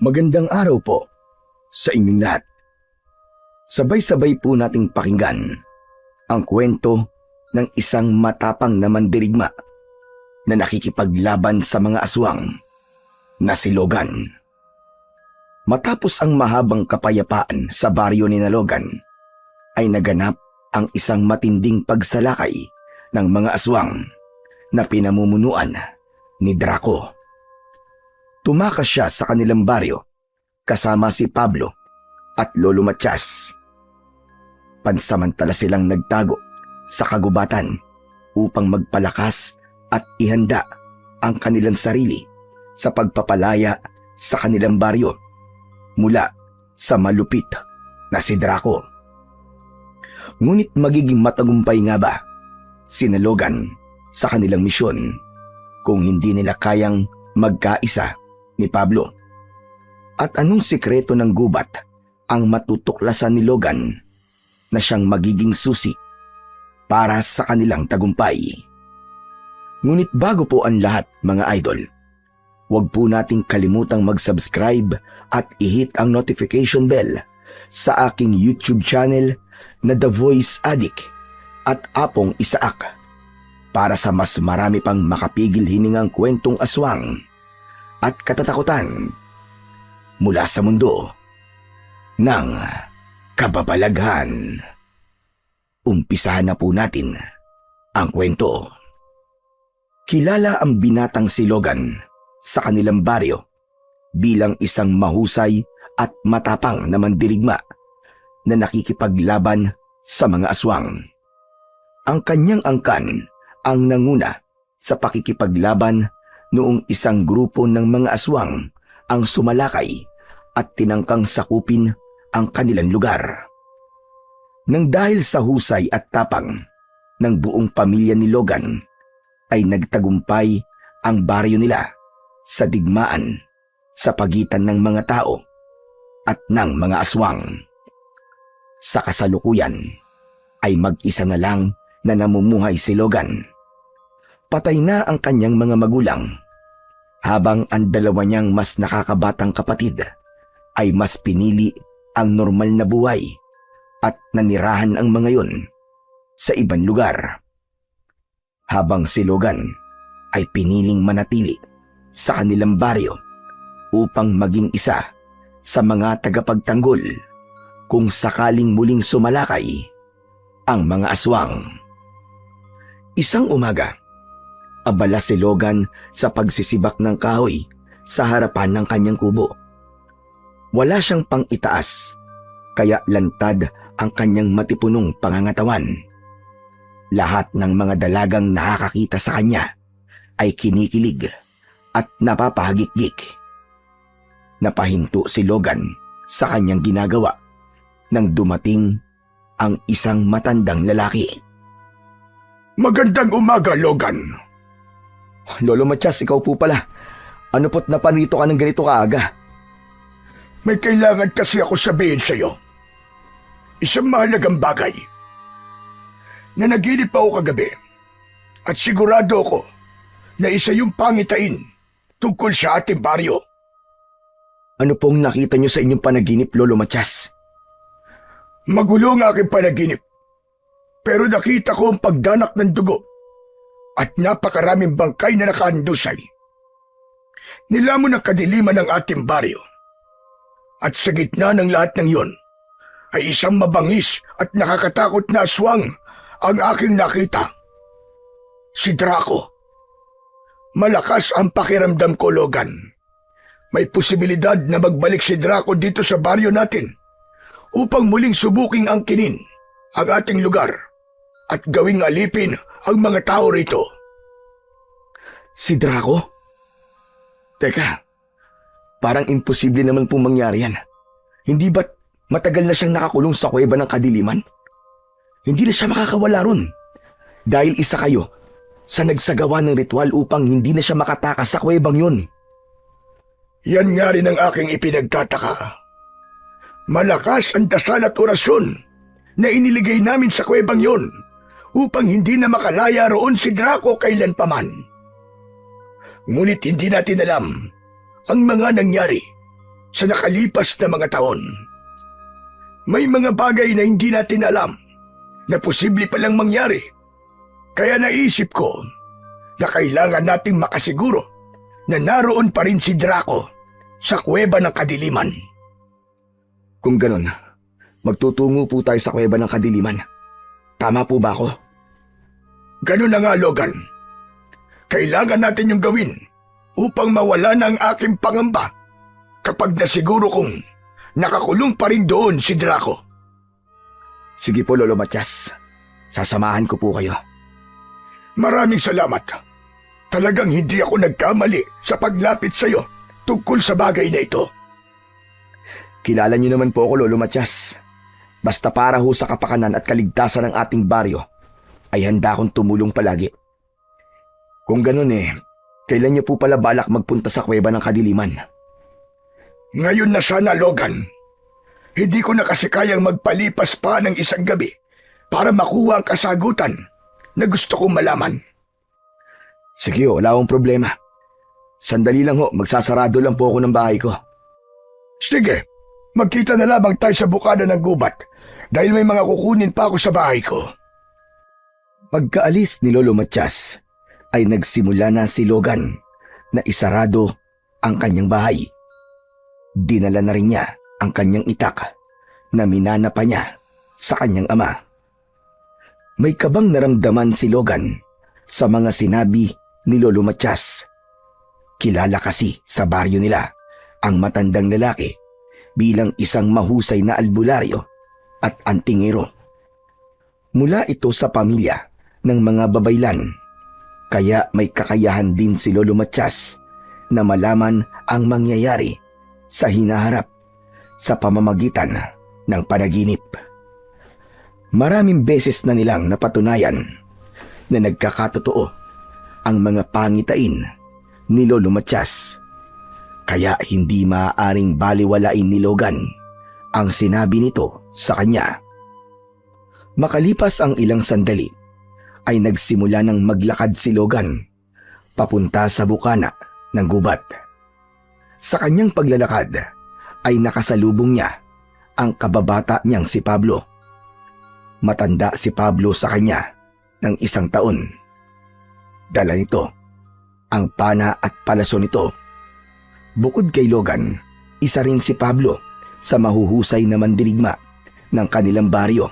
Magandang araw po sa inyong lahat. Sabay-sabay po nating pakinggan ang kwento ng isang matapang na mandirigma na nakikipaglaban sa mga aswang na si Logan. Matapos ang mahabang kapayapaan sa baryo ni Logan, ay naganap ang isang matinding pagsalakay ng mga aswang na pinamumunuan ni Draco. Tumakas siya sa kanilang baryo kasama si Pablo at Lolo Matias. Pansamantala silang nagtago sa kagubatan upang magpalakas at ihanda ang kanilang sarili sa pagpapalaya sa kanilang baryo mula sa malupit na si Draco. Ngunit magiging matagumpay nga ba si Logan sa kanilang misyon kung hindi nila kayang magkaisa ni Pablo? At anong sikreto ng gubat ang matutuklasan ni Logan na siyang magiging susi para sa kanilang tagumpay? Ngunit bago po ang lahat, mga idol, huwag po nating kalimutang mag-subscribe at i-hit ang notification bell sa aking YouTube channel na The Voice Addict at Apong Isaak para sa mas marami pang makapigil hiningang kwentong aswang at katatakutan mula sa mundo ng kababalaghan. Umpisahan na po natin ang kwento. Kilala ang binatang si Logan sa kanilang baryo bilang isang mahusay at matapang na mandirigma na nakikipaglaban sa mga aswang. Ang kanyang angkan ang nanguna sa pakikipaglaban noong isang grupo ng mga aswang ang sumalakay at tinangkang sakupin ang kanilang lugar. Nang dahil sa husay at tapang ng buong pamilya ni Logan, ay nagtagumpay ang baryo nila sa digmaan sa pagitan ng mga tao at ng mga aswang. Sa kasalukuyan ay mag-isa na lang na namumuhay si Logan. Patay na ang kanyang mga magulang, habang ang dalawa niyang mas nakakabatang kapatid ay mas pinili ang normal na buhay at nanirahan ang mga yon sa ibang lugar. Habang si Logan ay piniling manatili sa kanilang baryo upang maging isa sa mga tagapagtanggol kung sakaling muling sumalakay ang mga aswang. Isang umaga, abala si Logan sa pagsisibak ng kahoy sa harapan ng kanyang kubo. Wala siyang pang-itaas, kaya lantad ang kanyang matipunong pangangatawan. Lahat ng mga dalagang nakakakita sa kanya ay kinikilig at napapahagik-gik. Napahinto si Logan sa kanyang ginagawa nang dumating ang isang matandang lalaki. Magandang umaga, Logan. Lolo Matias, ikaw po pala. Ano po't naparito ka ng ganito kaaga? May kailangan kasi ako sabihin sa iyo. Isang mahalagang bagay. Nanaginip ako kagabi at sigurado ako na isa yung pangitain tungkol sa ating baryo. Ano pong nakita niyo sa inyong panaginip, Lolo Matias? Magulo ang aking panaginip, pero nakita ko ang pagdanak ng dugo at napakaraming bangkay na nakahandusay. Nilamon ang kadiliman ng ating baryo. At sa gitna ng lahat ng iyon, ay isang mabangis at nakakatakot na aswang ang aking nakita. Si Draco. Malakas ang pakiramdam ko, Logan. May posibilidad na magbalik si Draco dito sa baryo natin upang muling subuking angkinin ang ating lugar at gawing alipin ang mga tao rito. Si Draco? Teka, parang imposible naman pong mangyari yan. Hindi ba't matagal na siyang nakakulong sa kuweba ng kadiliman? Hindi na siya makakawala ron. Dahil isa kayo sa nagsagawa ng ritual upang hindi na siya makatakas sa kuwebang yun. Yan nga rin ang aking ipinagtataka. Malakas ang dasal at orasyon na iniligay namin sa kuwebang yun upang hindi na makalaya roon si Draco kailanpaman. Ngunit hindi natin alam ang mga nangyari sa nakalipas na mga taon. May mga bagay na hindi natin alam na posible palang mangyari. Kaya naisip ko na kailangan nating makasiguro na naroon pa rin si Draco sa kuweba ng kadiliman. Kung ganun, magtutungo po tayo sa kuweba ng kadiliman. Tama po ba ako? Ganun na nga, Logan. Kailangan natin yung gawin upang mawala na ang aking pangamba kapag nasiguro kong nakakulong pa rin doon si Draco. Sige po, Lolo Matias. Sasamahan ko po kayo. Maraming salamat. Talagang hindi ako nagkamali sa paglapit sa iyo tungkol sa bagay na ito. Kilala niyo naman po ako, Lolo Matias. Basta para ho sa kapakanan at kaligtasan ng ating baryo, ay handa akong tumulong palagi. Kung ganun kailan niyo po pala balak magpunta sa kuweba ng kadiliman? Ngayon na sana, Logan. Hindi ko na kasi kayang magpalipas pa ng isang gabi para makuha ang kasagutan na gusto kong malaman. Sige wala akong problema. Sandali lang magsasarado lang po ako ng bahay ko. Sige, magkita na lamang tayo sa bukana ng gubat dahil may mga kukunin pa ako sa bahay ko. Pagkaalis ni Lolo Matias, ay nagsimula na si Logan na isarado ang kanyang bahay. Dinala na rin niya ang kanyang itak na minana pa niya sa kanyang ama. May kabang naramdaman si Logan sa mga sinabi ni Lolo Matias. Kilala kasi sa baryo nila ang matandang lalaki bilang isang mahusay na albularyo at antingero. Mula ito sa pamilya ng mga babaylan, kaya may kakayahan din si Lolo Matias na malaman ang mangyayari sa hinaharap sa pamamagitan ng panaginip. Maraming beses na nilang napatunayan na nagkakatotoo ang mga pangitain ni Lolo Matias, kaya hindi maaaring baliwalain ni Logan ang sinabi nito sa kanya. Makalipas ang ilang sandali, ay nagsimula ng maglakad si Logan papunta sa bukana ng gubat. Sa kanyang paglalakad ay nakasalubong niya ang kababata niyang si Pablo. Matanda si Pablo sa kanya ng 1 taon. Dala nito ang pana at palaso nito. Bukod kay Logan, isa rin si Pablo sa mahuhusay na mandirigma ng kanilang baryo.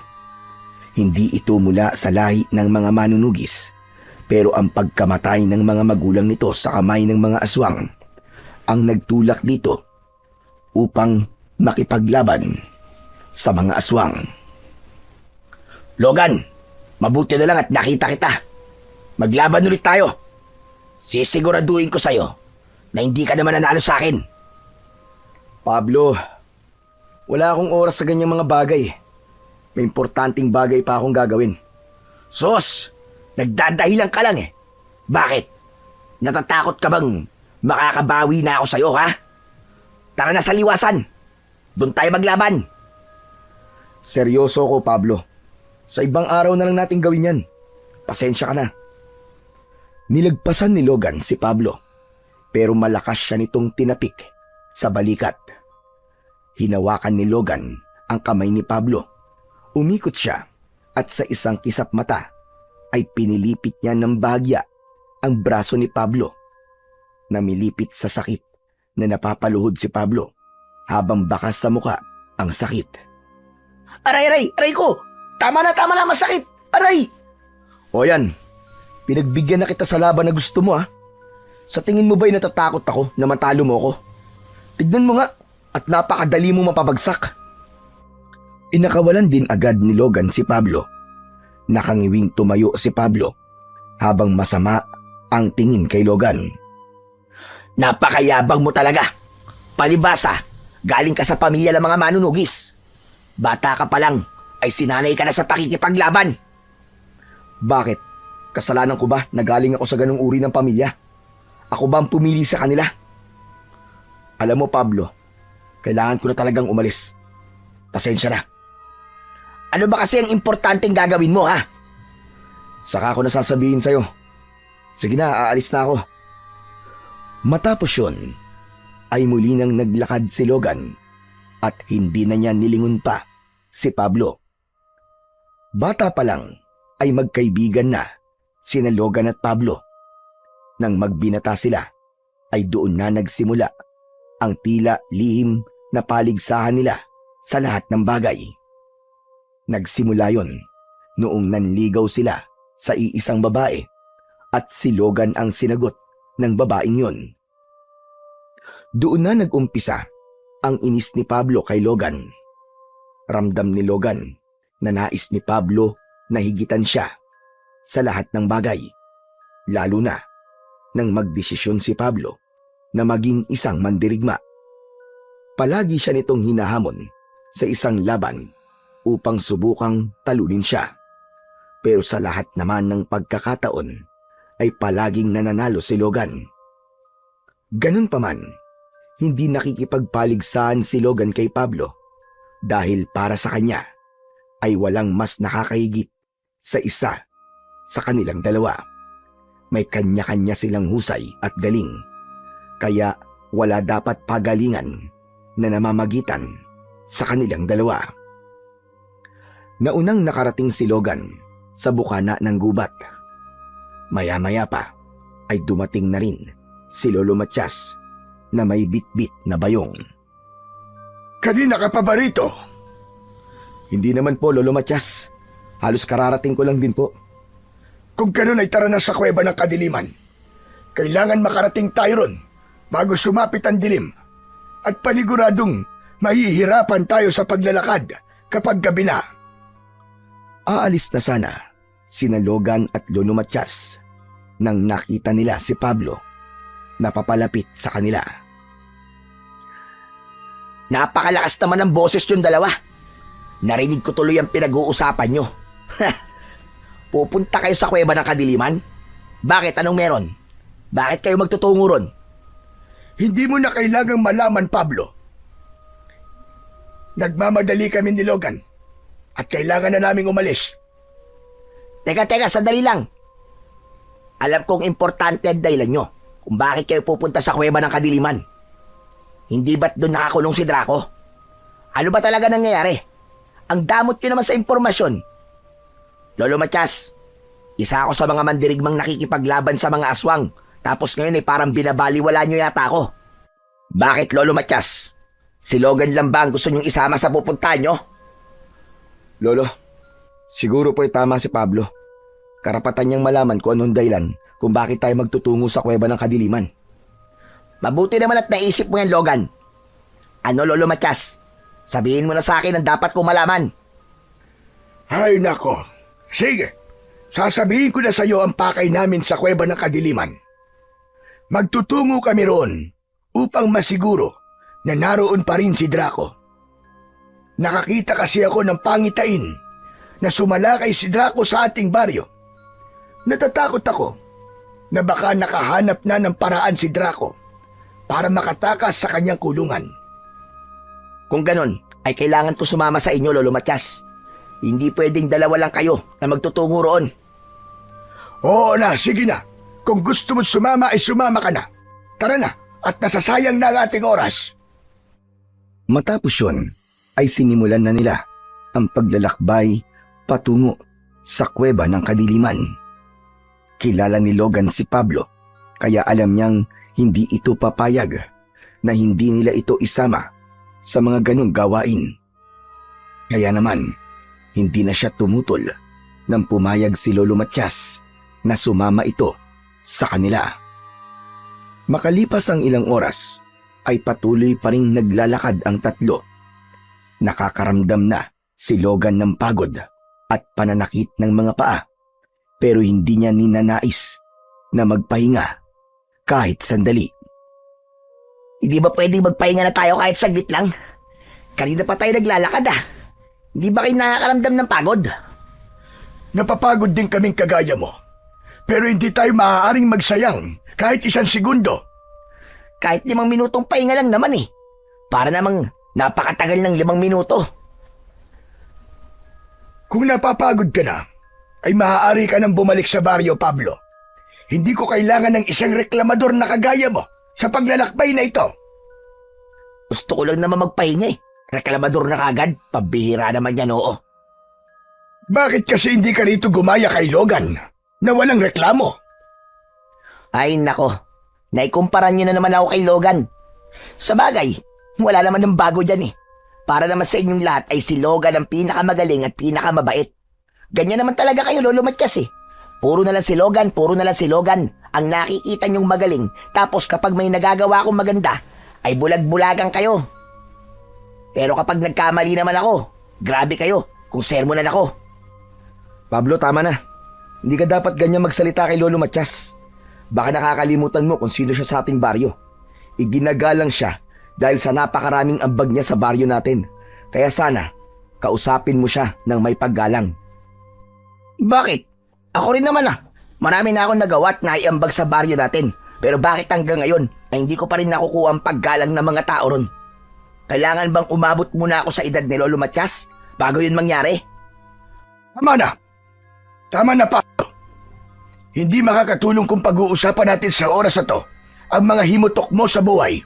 Hindi ito mula sa lahi ng mga manunugis, pero ang pagkamatay ng mga magulang nito sa kamay ng mga aswang ang nagtulak dito upang makipaglaban sa mga aswang. Logan, mabuti na lang at nakita kita. Maglaban ulit tayo. Sisiguraduhin ko sa'yo na hindi ka naman nanalo sa akin. Pablo, wala akong oras sa ganyang mga bagay. May importanteng bagay pa akong gagawin. Sus! Nagdadahilan ka lang Bakit? Natatakot ka bang makakabawi na ako sa'yo, ha? Tara na sa liwasan. Doon tayo maglaban. Seryoso ko, Pablo. Sa ibang araw na lang natin gawin yan. Pasensya ka na. Nilagpasan ni Logan si Pablo, pero malakas siya nitong tinapik sa balikat. Hinawakan ni Logan ang kamay ni Pablo. Umikot siya at sa isang kisap mata ay pinilipit niya ng bahagya ang braso ni Pablo. Namilipit sa sakit na napapaluhod si Pablo habang bakas sa muka ang sakit. Aray ko! Tama na, masakit! Aray! O yan, pinagbigyan na kita sa laban na gusto mo, ha? Sa tingin mo ba'y natatakot ako na matalo mo ako? Tignan mo nga at napakadali mo mapabagsak. Inakawalan din agad ni Logan si Pablo. Nakangiwing tumayo si Pablo habang masama ang tingin kay Logan. Napakayabang mo talaga. Palibasa, galing ka sa pamilya ng mga manunugis. Bata ka pa lang ay sinanay ka na sa pakikipaglaban. Bakit? Kasalanan ko ba na galing ako sa ganung uri ng pamilya? Ako ba ang pumili sa kanila? Alam mo, Pablo, kailangan ko na talagang umalis. Pasensya na. Ano ba kasi ang importanteng gagawin mo, ha? Saka ko na sasabihin sa'yo. Sige na, aalis na ako. Matapos yun, ay muli nang naglakad si Logan at hindi na niya nilingon pa si Pablo. Bata pa lang ay magkaibigan na sina Logan at Pablo. Nang magbinata sila ay doon na nagsimula ang tila lihim na paligsahan nila sa lahat ng bagay. Nagsimula yon noong nanligaw sila sa iisang babae at si Logan ang sinagot ng babaeng yon. Doon na nag-umpisa ang inis ni Pablo kay Logan. Ramdam ni Logan na nais ni Pablo na higitan siya sa lahat ng bagay, lalo na nang magdesisyon si Pablo na maging isang mandirigma. Palagi siya nitong hinahamon sa isang laban upang subukang talunin siya. Pero sa lahat naman ng pagkakataon ay palaging nananalo si Logan. Ganun pa man, hindi nakikipagpaligsahan si Logan kay Pablo dahil para sa kanya ay walang mas nakakahigit sa isa sa kanilang dalawa. May kanya-kanya silang husay at galing, kaya wala dapat pagalingan na namamagitan sa kanilang dalawa. Naunang nakarating si Logan sa bukana ng gubat. Maya-maya pa ay dumating na rin si Lolo Matias na may bit-bit na bayong. Kanina ka pa ba rito? Hindi naman po, Lolo Matias. Halos kararating ko lang din po. Kung ganun ay tara na sa kuweba ng kadiliman. Kailangan makarating tayo ron bago sumapit ang dilim. At paniguradong mahihirapan tayo sa paglalakad kapag gabi na. Aalis na sana sina Logan at Lolo Matias nang nakita nila si Pablo na papalapit sa kanila. Napakalakas naman ng boses yung dalawa. Narinig ko tuloy ang pinag-uusapan nyo. Pupunta kayo sa kuweba ng kadiliman? Bakit? Anong meron? Bakit kayo magtutungo ron? Hindi mo na kailangang malaman, Pablo. Nagmamadali kami ni Logan at kailangan na naming umalis. Teka, sandali lang. Alam kong importante ang dahilan nyo kung bakit kayo pupunta sa kuweba ng kadiliman. Hindi ba't doon nakakulong si Draco? Ano ba talaga nangyayari? Ang damot nyo naman sa impormasyon. Lolo Matias, isa ako sa mga mandirigmang nakikipaglaban sa mga aswang, tapos ngayon ay parang binabaliwala nyo yata ako. Bakit, Lolo Matias? Si Logan lang ba ang gusto nyong isama sa pupuntahan nyo? Lolo, siguro po ay tama si Pablo. Karapatan niyang malaman kung anong dahilan kung bakit tayo magtutungo sa kuweba ng kadiliman. Mabuti naman at naisip mo yan, Logan. Ano, Lolo Matias? Sabihin mo na sa akin ang dapat kong malaman. Ay nako. Sige, sasabihin ko na sa iyo ang pakay namin sa kuweba ng kadiliman. Magtutungo kami roon upang masiguro na naroon pa rin si Draco. Nakakita kasi ako ng pangitain na sumalakay si Draco sa ating baryo. Natatakot ako na baka nakahanap na ng paraan si Draco para makatakas sa kanyang kulungan. Kung ganon, ay kailangan ko sumama sa inyo, Lolo Matias. Hindi pwedeng dalawa lang kayo na magtutungo roon. Oo na, sige na. Kung gusto mo sumama ay sumama ka na. Tara na, at nasasayang na ang ating oras. Matapos yun, ay sinimulan na nila ang paglalakbay patungo sa kuweba ng kadiliman. Kilala ni Logan si Pablo, kaya alam niyang hindi ito papayag na hindi nila ito isama sa mga ganong gawain. Kaya naman, hindi na siya tumutol nang pumayag si Lolo Matias na sumama ito sa kanila. Makalipas ang ilang oras, ay patuloy pa ring naglalakad ang tatlo. Nakakaramdam na si Logan ng pagod at pananakit ng mga paa, pero hindi niya ninanais na magpahinga kahit sandali. Hindi ba pwedeng magpahinga na tayo kahit saglit lang? Kanina pa tayo naglalakad Hindi ba kayo nakakaramdam ng pagod? Napapagod din kaming kagaya mo. Pero hindi tayo maaaring magsayang kahit 1 segundo. Kahit 5 minutong pahinga lang naman Para namang napakatagal ng 5 minuto. Kung napapagod ka na, ay maaari ka nang bumalik sa baryo, Pablo. Hindi ko kailangan ng isang reklamador na kagaya mo sa paglalakbay na ito. Gusto ko lang naman magpahinga eh. Reklamador na kagad. Pabihira naman yan, oo. Bakit kasi hindi ka rito gumaya kay Logan na walang reklamo? Ay nako, naikumpara niyo na naman ako kay Logan. Sa bagay, wala naman ng bago dyan eh. Para naman sa inyong lahat ay si Logan ang pinakamagaling at pinakamabait. Ganyan naman talaga kayo, Lolo Matkas eh. Puro na lang si Logan, puro na lang si Logan ang nakikita niyong magaling. Tapos kapag may nagagawa akong maganda, ay bulag-bulagan kayo. Pero kapag nagkamali naman ako, grabe kayo kung sermonan ako. Pablo, tama na. Hindi ka dapat ganyan magsalita kay Lolo Matiyas. Baka nakakalimutan mo kung sino siya sa ating baryo. Iginagalang siya dahil sa napakaraming ambag niya sa baryo natin. Kaya sana, kausapin mo siya ng may paggalang. Bakit? Ako rin naman ah. Marami na akong nagawa at naiambag sa baryo natin. Pero bakit hanggang ngayon ay hindi ko pa rin nakukuha ang paggalang ng mga tao ron? Kailangan bang umabot muna ako sa edad ni Lolo Matiyas bago yun mangyari? Tama na. Tama na, Pablo. Hindi makakatulong kung pag-uusapan natin sa oras na to ang mga himutok mo sa buhay.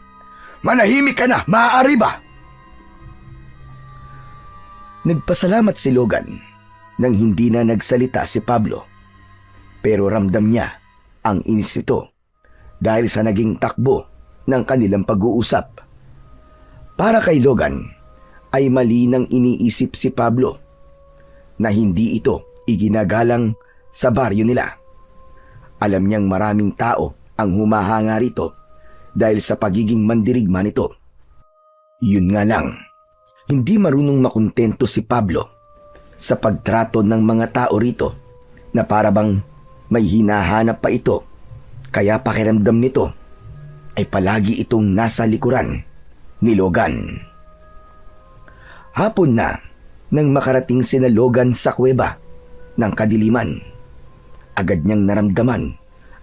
Manahimik ka na, maaari ba? Nagpasalamat si Logan nang hindi na nagsalita si Pablo. Pero ramdam niya ang inis nito dahil sa naging takbo ng kanilang pag-uusap. Para kay Logan ay mali nang iniisip si Pablo na hindi ito iginagalang sa baryo nila. Alam niyang maraming tao ang humahanga rito dahil sa pagiging mandirigma nito. Yun nga lang, hindi marunong makontento si Pablo sa pagtrato ng mga tao rito na parabang may hinahanap pa ito, kaya pakiramdam nito ay palagi itong nasa likuran ni Logan. Hapon na nang makarating sina Logan sa kuweba ng kadiliman. Agad niyang naramdaman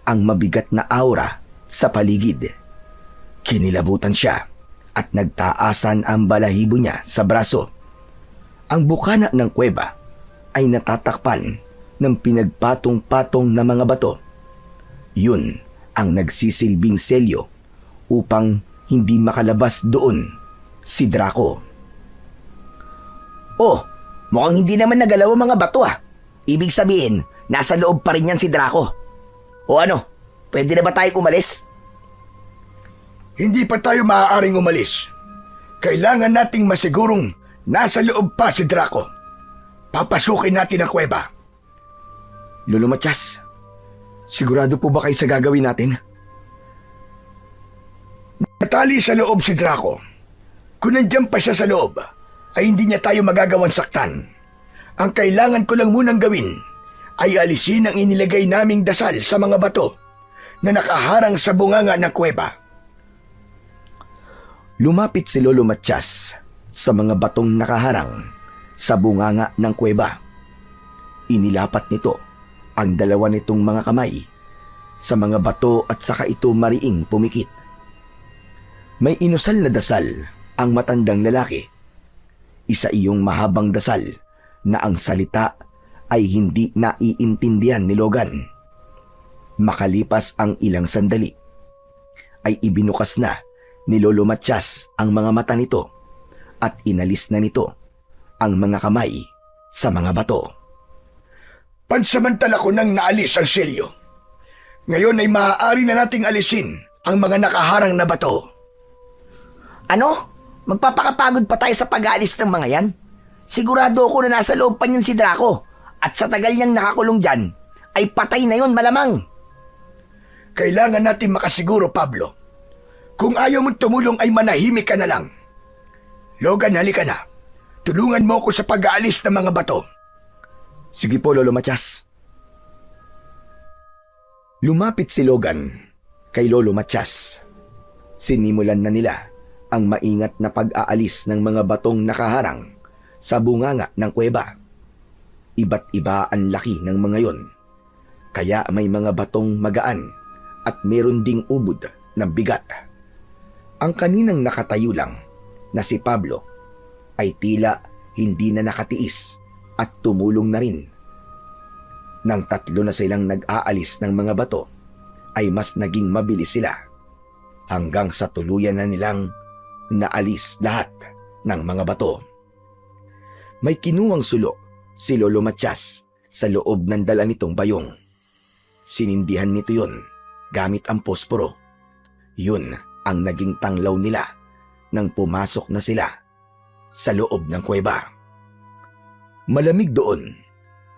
ang mabigat na aura sa paligid. Kinilabutan siya at nagtaasan ang balahibo niya sa braso. Ang bukana ng kuweba ay natatakpan ng pinagpatong-patong na mga bato. Yun ang nagsisilbing selyo upang hindi makalabas doon si Draco. Oh, mukhang hindi naman nagalaw ang mga bato ah. Ibig sabihin, nasa loob pa rin yan si Draco. O ano, pwede na ba tayong umalis? Hindi pa tayo maaaring umalis. Kailangan nating masigurong nasa loob pa si Draco. Papasukin natin ang kuweba. Lolo Matiyas, sigurado po ba kayo sa gagawin natin? Natali sa loob si Draco. Kung nandiyan pa siya sa loob, ay hindi niya tayo magagawang saktan. Ang kailangan ko lang munang gawin ay alisin ang inilagay naming dasal sa mga bato na nakaharang sa bunganga ng kuweba. Lumapit si Lolo Matiyas sa mga batong nakaharang sa bunganga ng kuweba. Inilapat nito ang dalawa nitong mga kamay sa mga bato at saka ito mariing pumikit. May inusal na dasal ang matandang lalaki. Isa iyong mahabang dasal na ang salita ay hindi naiintindihan ni Logan. Makalipas ang ilang sandali, ay ibinukas na ni Lolo Matiyas ang mga mata nito at inalis na nito ang mga kamay sa mga bato. Pansamantala ko nang naalis ang selyo. Ngayon ay maaari na nating alisin ang mga nakaharang na bato. Ano? Magpapakapagod pa tayo sa pag-aalis ng mga yan? Sigurado ako na nasa loob pa niyan si Draco at sa tagal niyang nakakulong dyan, ay patay na yun malamang. Kailangan natin makasiguro, Pablo. Kung ayaw mong tumulong ay manahimik ka na lang. Logan, halika na. Tulungan mo ako sa pag-aalis ng mga bato. Sige po, Lolo Matiyas. Lumapit si Logan kay Lolo Matiyas. Sinimulan na nila ang maingat na pag-aalis ng mga batong nakaharang sa bunganga ng kuweba. Iba't iba ang laki ng mga yon. Kaya may mga batong magaan at meron ding ubod ng bigat. Ang kaninang nakatayo lang na si Pablo ay tila hindi na nakatiis at tumulong na rin. Nang tatlo na silang nag-aalis ng mga bato ay mas naging mabilis sila hanggang sa tuluyan na nilang naalis lahat ng mga bato. May kinuwang sulok si Lolo Matias sa loob ng dala nitong bayong. Sinindihan nito yon gamit ang posporo. Yun ang naging tanglaw nila nang pumasok na sila sa loob ng kuweba. Malamig doon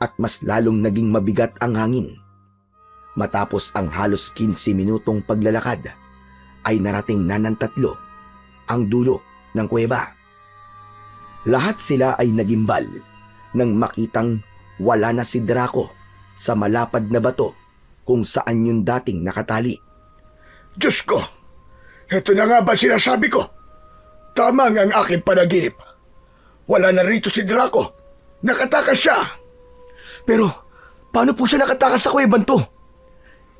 at mas lalong naging mabigat ang hangin. Matapos ang halos 15 minutong paglalakad ay narating na ng tatlo ang dulo ng kuweba. Lahat sila ay nagimbal nang makitang wala na si Draco sa malapad na bato kung saan yung dating nakatali. Diyos ko! Ito na nga ba sinasabi ko? Tama nga ang aking panaginip. Wala na rito si Draco. Nakatakas siya. Pero paano po siya nakatakas sa kuweban to?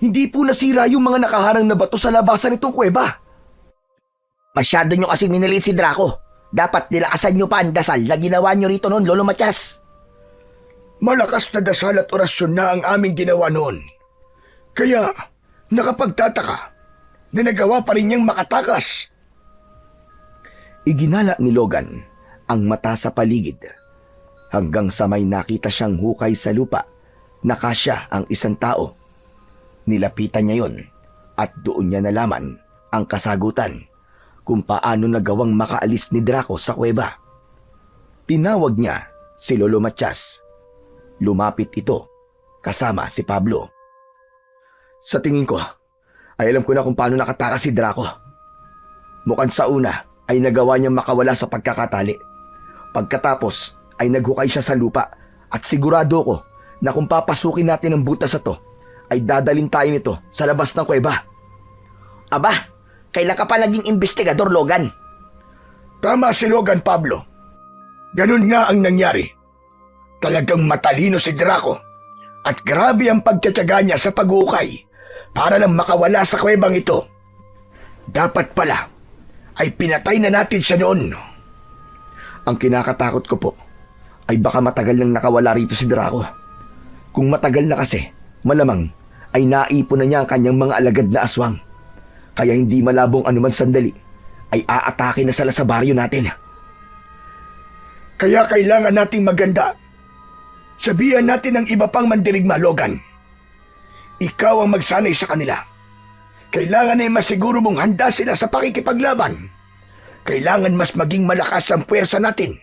Hindi po nasira yung mga nakaharang na bato sa labasan nitong kuweba. Masyado nyo kasing minaliit si Draco. Dapat nilakasan nyo pa ang dasal na ginawa nyo rito noon, Lolo Matias. Malakas na dasal at orasyon na ang aming ginawa noon. Kaya nakapagtataka na nagawa pa rin niyang makatakas. Iginala ni Logan ang mata sa paligid hanggang sa may nakita siyang hukay sa lupa na kasya ang isang tao. Nilapitan niya yon at doon niya nalaman ang kasagutan kung paano nagawang makaalis ni Draco sa kuweba. Tinawag niya si Lolo Matias. Lumapit ito kasama si Pablo. Sa tingin ko, ay alam ko na kung paano nakatakas si Draco. Mukhang sa una ay nagawa niyang makawala sa pagkakatali. Pagkatapos ay naghukay siya sa lupa at sigurado ko na kung papasukin natin ang butas na to, ay dadalhin tayo nito sa labas ng kuweba. Aba, kailan ka pa naging investigador, Logan? Tama si Logan, Pablo. Ganun nga ang nangyari. Talagang matalino si Draco at grabe ang pagtsatsaga niya sa paghukay para lang makawala sa kuwebang ito. Dapat pala ay pinatay na natin siya noon. Ang kinakatakot ko po ay baka matagal nang nakawala rito si Draco. Kung matagal na kasi, malamang ay naipon na niya ang kanyang mga alagad na aswang. Kaya hindi malabong anuman sandali ay aatake na sila sa baryo natin. Kaya kailangan nating maganda. Sabihan natin ng iba pang mandirigma, Logan. Ikaw ang magsanay sa kanila. Kailangan ay masiguro mong handa sila sa pakikipaglaban. Kailangan mas maging malakas ang puwersa natin,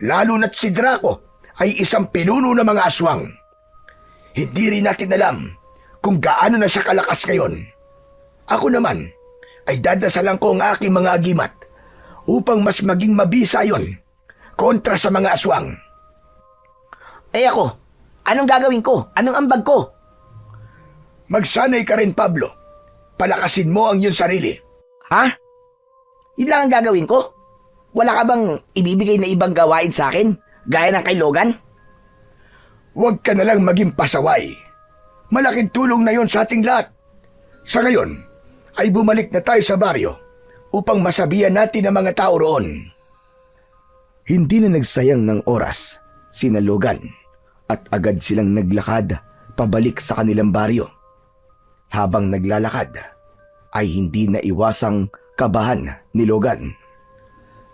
lalo na't si Draco ay isang pinuno ng mga aswang. Hindi rin natin alam kung gaano na siya kalakas ngayon. Ako naman ay dadasalan ko ang aking mga agimat upang mas maging mabisa yon kontra sa mga aswang. Eh ako, anong gagawin ko? Anong ambag ko? Magsanay ka rin, Pablo. Palakasin mo ang iyong sarili. Ha? Yun lang ang gagawin ko? Wala ka bang ibibigay na ibang gawain sa akin? Gaya ng kay Logan? Huwag ka na lang maging pasaway. Malaking tulong na yon sa ating lahat. Sa ngayon, ay bumalik na tayo sa baryo upang masabihan natin ang mga tao roon. Hindi na nagsayang ng oras sina Logan at agad silang naglakad pabalik sa kanilang baryo. Habang naglalakad, ay hindi na iwasang kabahan ni Logan.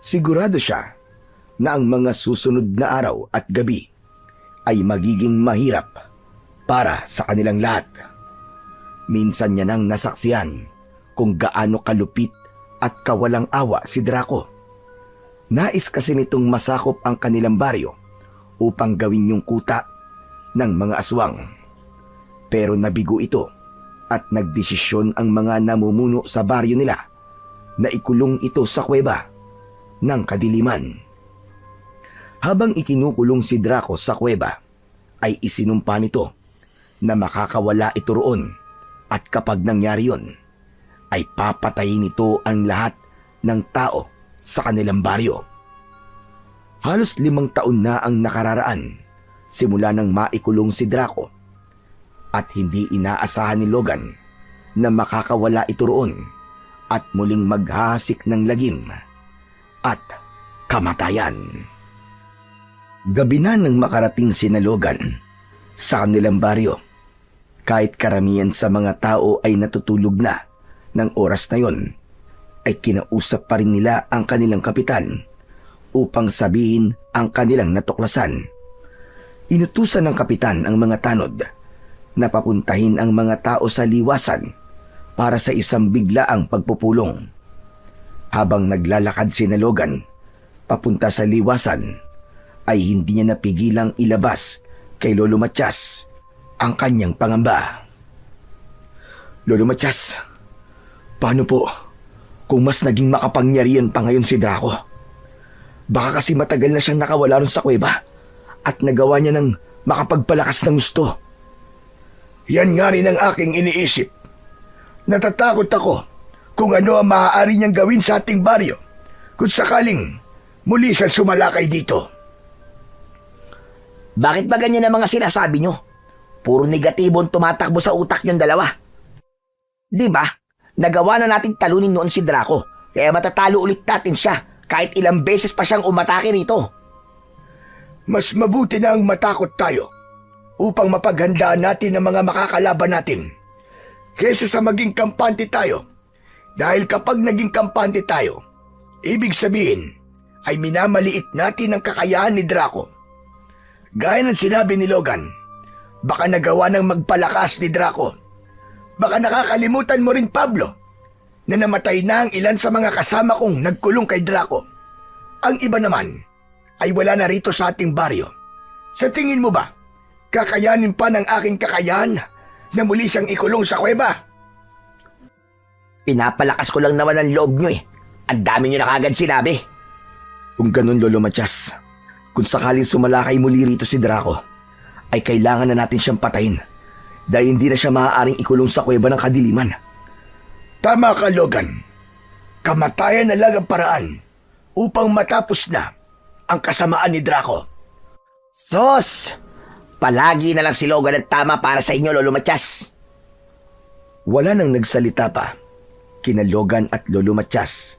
Sigurado siya na ang mga susunod na araw at gabi ay magiging mahirap para sa kanilang lahat. Minsan niya nang nasaksiyan kung gaano kalupit at kawalang awa si Draco. Nais kasi nitong masakop ang kanilang baryo upang gawin yung kuta ng mga aswang. Pero nabigo ito at nagdesisyon ang mga namumuno sa baryo nila na ikulong ito sa kuweba ng kadiliman. Habang ikinukulong si Draco sa kuweba, ay isinumpa nito na makakawala ito roon at kapag nangyari yon, ay papatayin nito ang lahat ng tao sa kanilang baryo. Halos 5 taon na ang nakararaan simula nang maikulong si Draco at hindi inaasahan ni Logan na makakawala ito roon at muling maghahasik ng lagim at kamatayan. Gabi na nang makarating sina Logan sa kanilang baryo. Kahit karamihan sa mga tao ay natutulog na ng oras na yon, ay kinausap pa rin nila ang kanilang kapitan upang sabihin ang kanilang natuklasan. Inutusan ng kapitan ang mga tanod na papuntahin ang mga tao sa liwasan para sa isang biglaang pagpupulong. Habang naglalakad si Logan papunta sa liwasan, ay hindi niya napigilang ilabas kay Lolo Matias ang kanyang pangamba. Lolo Matias, paano po kung mas naging makapangyarihan pa ngayon si Draco? Baka kasi matagal na siyang nakawala ron sa kuweba at nagawa niya ng makapagpalakas ng gusto. Yan nga rin ang aking iniisip. Natatakot ako kung ano ang maaari niyang gawin sa ating baryo kung sakaling muli siya sumalakay dito. Bakit ba ganyan ang mga sinasabi nyo? Puro negatibo ang tumatakbo sa utak nyong dalawa. Di ba? Nagawa na nating talunin noon si Draco, kaya matatalo ulit natin siya kahit ilang beses pa siyang umatake rito. Mas mabuti na ang matakot tayo upang mapaghandaan natin ang mga makakalaban natin kaysa sa maging kampante tayo. Dahil kapag naging kampante tayo, ibig sabihin ay minamaliit natin ang kakayahan ni Draco. Gaya ng sinabi ni Logan, baka nagawa ng magpalakas ni Draco. Baka nakakalimutan mo rin, Pablo, na namatay na ang ilan sa mga kasama kong nagkulong kay Draco. Ang iba naman ay wala na rito sa ating baryo. Sa tingin mo ba, kakayanin pa ng aking kakayahan na muli siyang ikulong sa kuweba? Pinapalakas ko lang naman ang loob nyo eh. Ang dami nyo na kagad sinabi. Kung ganun, Lolo Matias, kung sakaling sumalakay muli rito si Draco, ay kailangan na natin siyang patayin dahil hindi na siya maaaring ikulong sa kuweba ng kadiliman. Tama ka, Logan. Kamatayan na lang ang paraan upang matapos na ang kasamaan ni Draco. Sos! Palagi na lang si Logan ang tama para sa inyo, Lolo Matias. Wala nang nagsalita pa kina Logan at Lolo Matias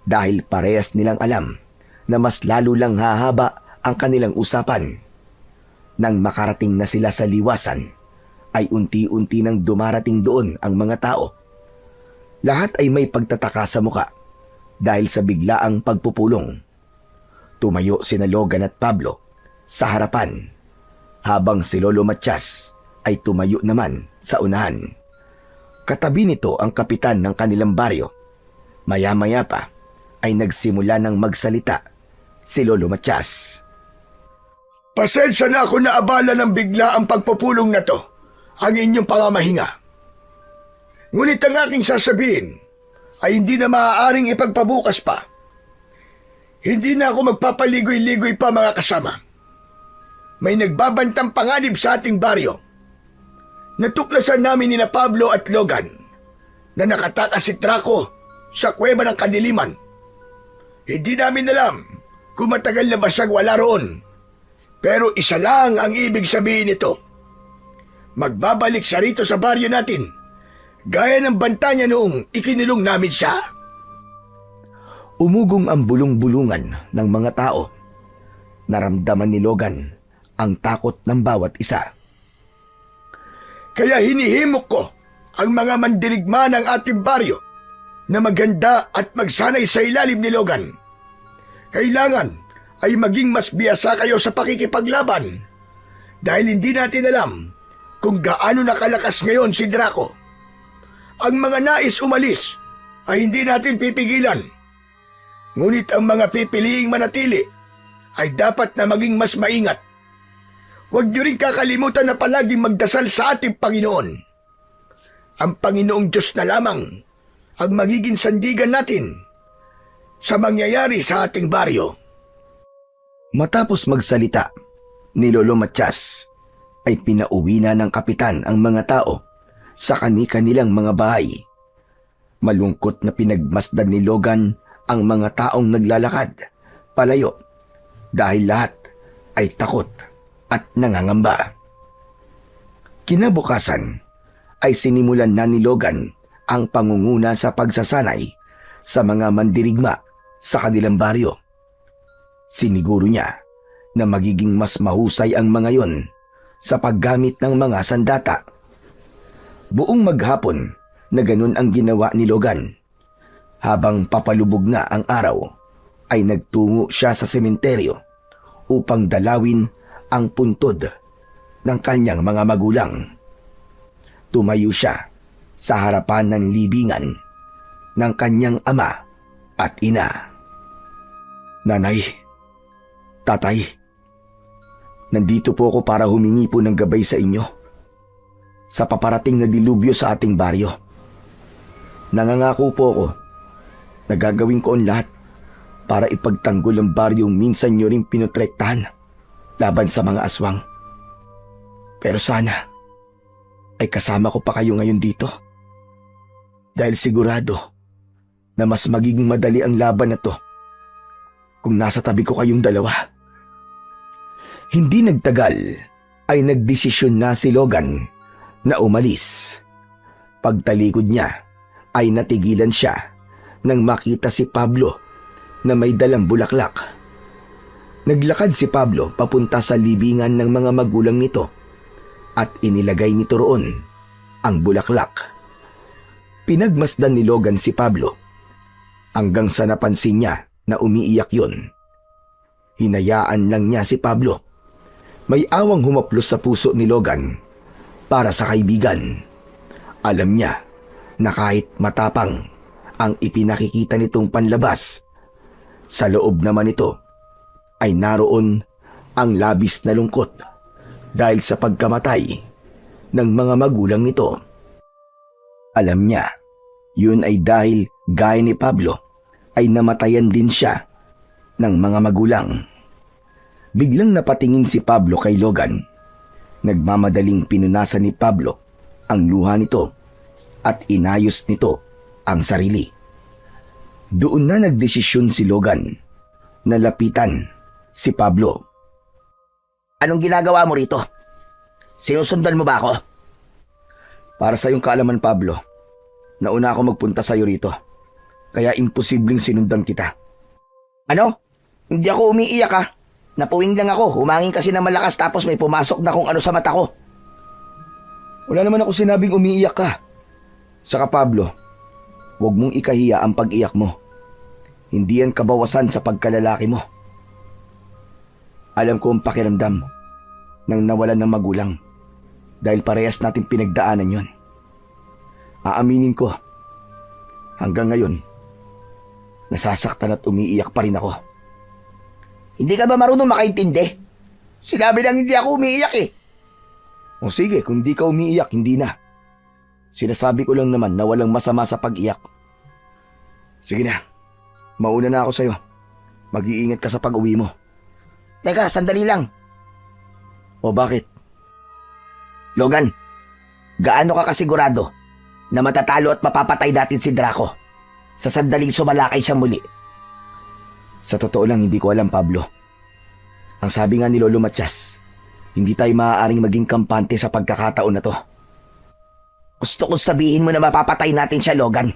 dahil parehas nilang alam na mas lalo lang hahaba ang kanilang usapan. Nang makarating na sila sa liwasan, ay unti-unti nang dumarating doon ang mga tao. Lahat ay may pagtataka sa muka dahil sa biglaang pagpupulong. Tumayo sina Logan at Pablo sa harapan, habang si Lolo Matias ay tumayo naman sa unahan. Katabi nito ang kapitan ng kanilang baryo. Maya-maya pa ay nagsimula ng magsalita si Lolo Matias. Pasensya na ako na abala ng bigla ang pagpupulong na to, ang inyong pamamahinga. Ngunit ang aking sasabihin ay hindi na maaaring ipagpabukas pa. Hindi na ako magpapaligoy-ligoy pa, mga kasama. May nagbabantang panganib sa ating baryo. Natuklasan namin ni Pablo at Logan na nakatakas si Draco sa kuweba ng kadiliman. Hindi namin alam kung matagal na ba siyang wala roon. Pero isa lang ang ibig sabihin nito. Magbabalik siya rito sa baryo natin, gaya ng banta niya noong ikinulong namin siya. Umugong ang bulong-bulungan ng mga tao. Naramdaman ni Logan ang takot ng bawat isa. Kaya hinihimok ko ang mga mandirigma ng ating baryo na maganda at magsanay sa ilalim ni Logan. Kailangan ay maging mas biyasa kayo sa pakikipaglaban dahil hindi natin alam kung gaano nakalakas ngayon si Draco. Ang mga nais umalis ay hindi natin pipigilan. Ngunit ang mga pipiliing manatili ay dapat na maging mas maingat. Huwag niyo rin kakalimutan na palaging magdasal sa ating Panginoon. Ang Panginoong Diyos na lamang ang magiging sandigan natin sa mangyayari sa ating baryo. Matapos magsalita ni Lolo Matias, ay pinauwi na ng kapitan ang mga tao sa kani-kanilang mga bahay. Malungkot na pinagmasdan ni Logan ang mga taong naglalakad palayo dahil lahat ay takot at nangangamba. Kinabukasan ay sinimulan na ni Logan ang pangunguna sa pagsasanay sa mga mandirigma sa kanilang baryo. Siniguro niya na magiging mas mahusay ang mga yon sa paggamit ng mga sandata. Buong maghapon na ganun ang ginawa ni Logan. Habang papalubog na ang araw, ay nagtungo siya sa sementeryo upang dalawin ang puntod ng kanyang mga magulang. Tumayo siya sa harapan ng libingan ng kanyang ama at ina. Nanay, tatay, nandito po ako para humingi po ng gabay sa inyo sa paparating na dilubyo sa ating baryo. Nangangako po ako na gagawin ko ang lahat para ipagtanggol ang baryong minsan nyo rin pinutrektahan laban sa mga aswang. Pero sana ay kasama ko pa kayo ngayon dito. Dahil sigurado na mas magiging madali ang laban na to kung nasa tabi ko kayong dalawa. Hindi nagtagal ay nagdesisyon na si Logan na umalis. Pagtalikod niya ay natigilan siya nang makita si Pablo na may dalang bulaklak. Naglakad si Pablo papunta sa libingan ng mga magulang nito at inilagay nito roon ang bulaklak. Pinagmasdan ni Logan si Pablo hanggang sa napansin niya na umiiyak yun. Hinayaan lang niya si Pablo. May awang humaplos sa puso ni Logan para sa kaibigan. Alam niya na kahit matapang ang ipinakikita nitong panlabas, sa loob naman ito ay naroon ang labis na lungkot dahil sa pagkamatay ng mga magulang nito. Alam niya, yun ay dahil gaya ni Pablo ay namatayan din siya ng mga magulang. Biglang napatingin si Pablo kay Logan. Nagmamadaling pinunasan ni Pablo ang luha nito at inayos nito ang sarili. Doon na nagdesisyon si Logan na lapitan si Pablo. Anong ginagawa mo rito? Sinusundan mo ba ako? Para sa iyong kaalaman, Pablo, nauna ako magpunta sa iyo rito. Kaya imposibleng sinundan kita. Ano? Hindi ako umiiyak ha. Napuwing lang ako. Humangin kasi ng malakas tapos may pumasok na kung ano sa mata ko. Wala naman ako sinabing umiiyak ka. Saka Pablo, huwag mong ikahiya ang pag-iyak mo. Hindi yan kabawasan sa pagkalalaki mo. Alam ko ang pakiramdam ng nawalan ng magulang dahil parehas natin pinagdaanan yon. Aaminin ko, hanggang ngayon, nasasaktan at umiiyak pa rin ako. Hindi ka ba marunong makaintindi? Sinabi lang hindi ako umiiyak eh. O sige, kung di ka umiiyak, hindi na. Sinasabi ko lang naman na walang masama sa pag-iyak. Sige na, mauna na ako sa'yo. Mag-iingat ka sa pag-uwi mo. Teka, sandali lang. O bakit? Logan, gaano ka kasigurado na matatalo at mapapatay natin si Draco sa sandaling sumalakay siya muli? Sa totoo lang, hindi ko alam, Pablo. Ang sabi nga ni Lolo Matias, hindi tayo maaaring maging kampante sa pagkakataon na to. Gusto kong sabihin mo na mapapatay natin siya, Logan.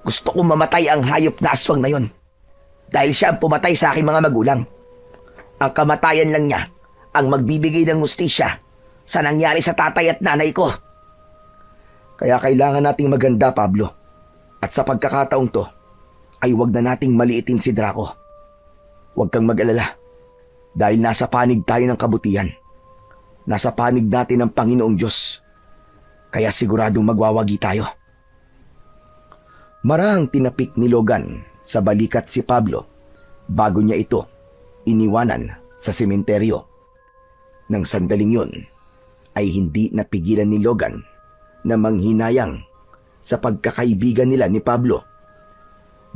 Gusto kong mamatay ang hayop na aswang na yon. Dahil siya ang pumatay sa aking mga magulang. Ang kamatayan lang niya ang magbibigay ng hustisya sa nangyari sa tatay at nanay ko. Kaya kailangan nating maganda, Pablo. At sa pagkakataong to, ay huwag na nating maliitin si Draco. Huwag kang mag-alala. Dahil nasa panig tayo ng kabutihan. Nasa panig natin ang Panginoong Diyos. Kaya siguradong magwawagi tayo. Marahang tinapik ni Logan sa balikat si Pablo bago niya ito iniwanan sa sementeryo. Nang sandaling yun, ay hindi napigilan ni Logan na manghinayang sa pagkakaibigan nila ni Pablo.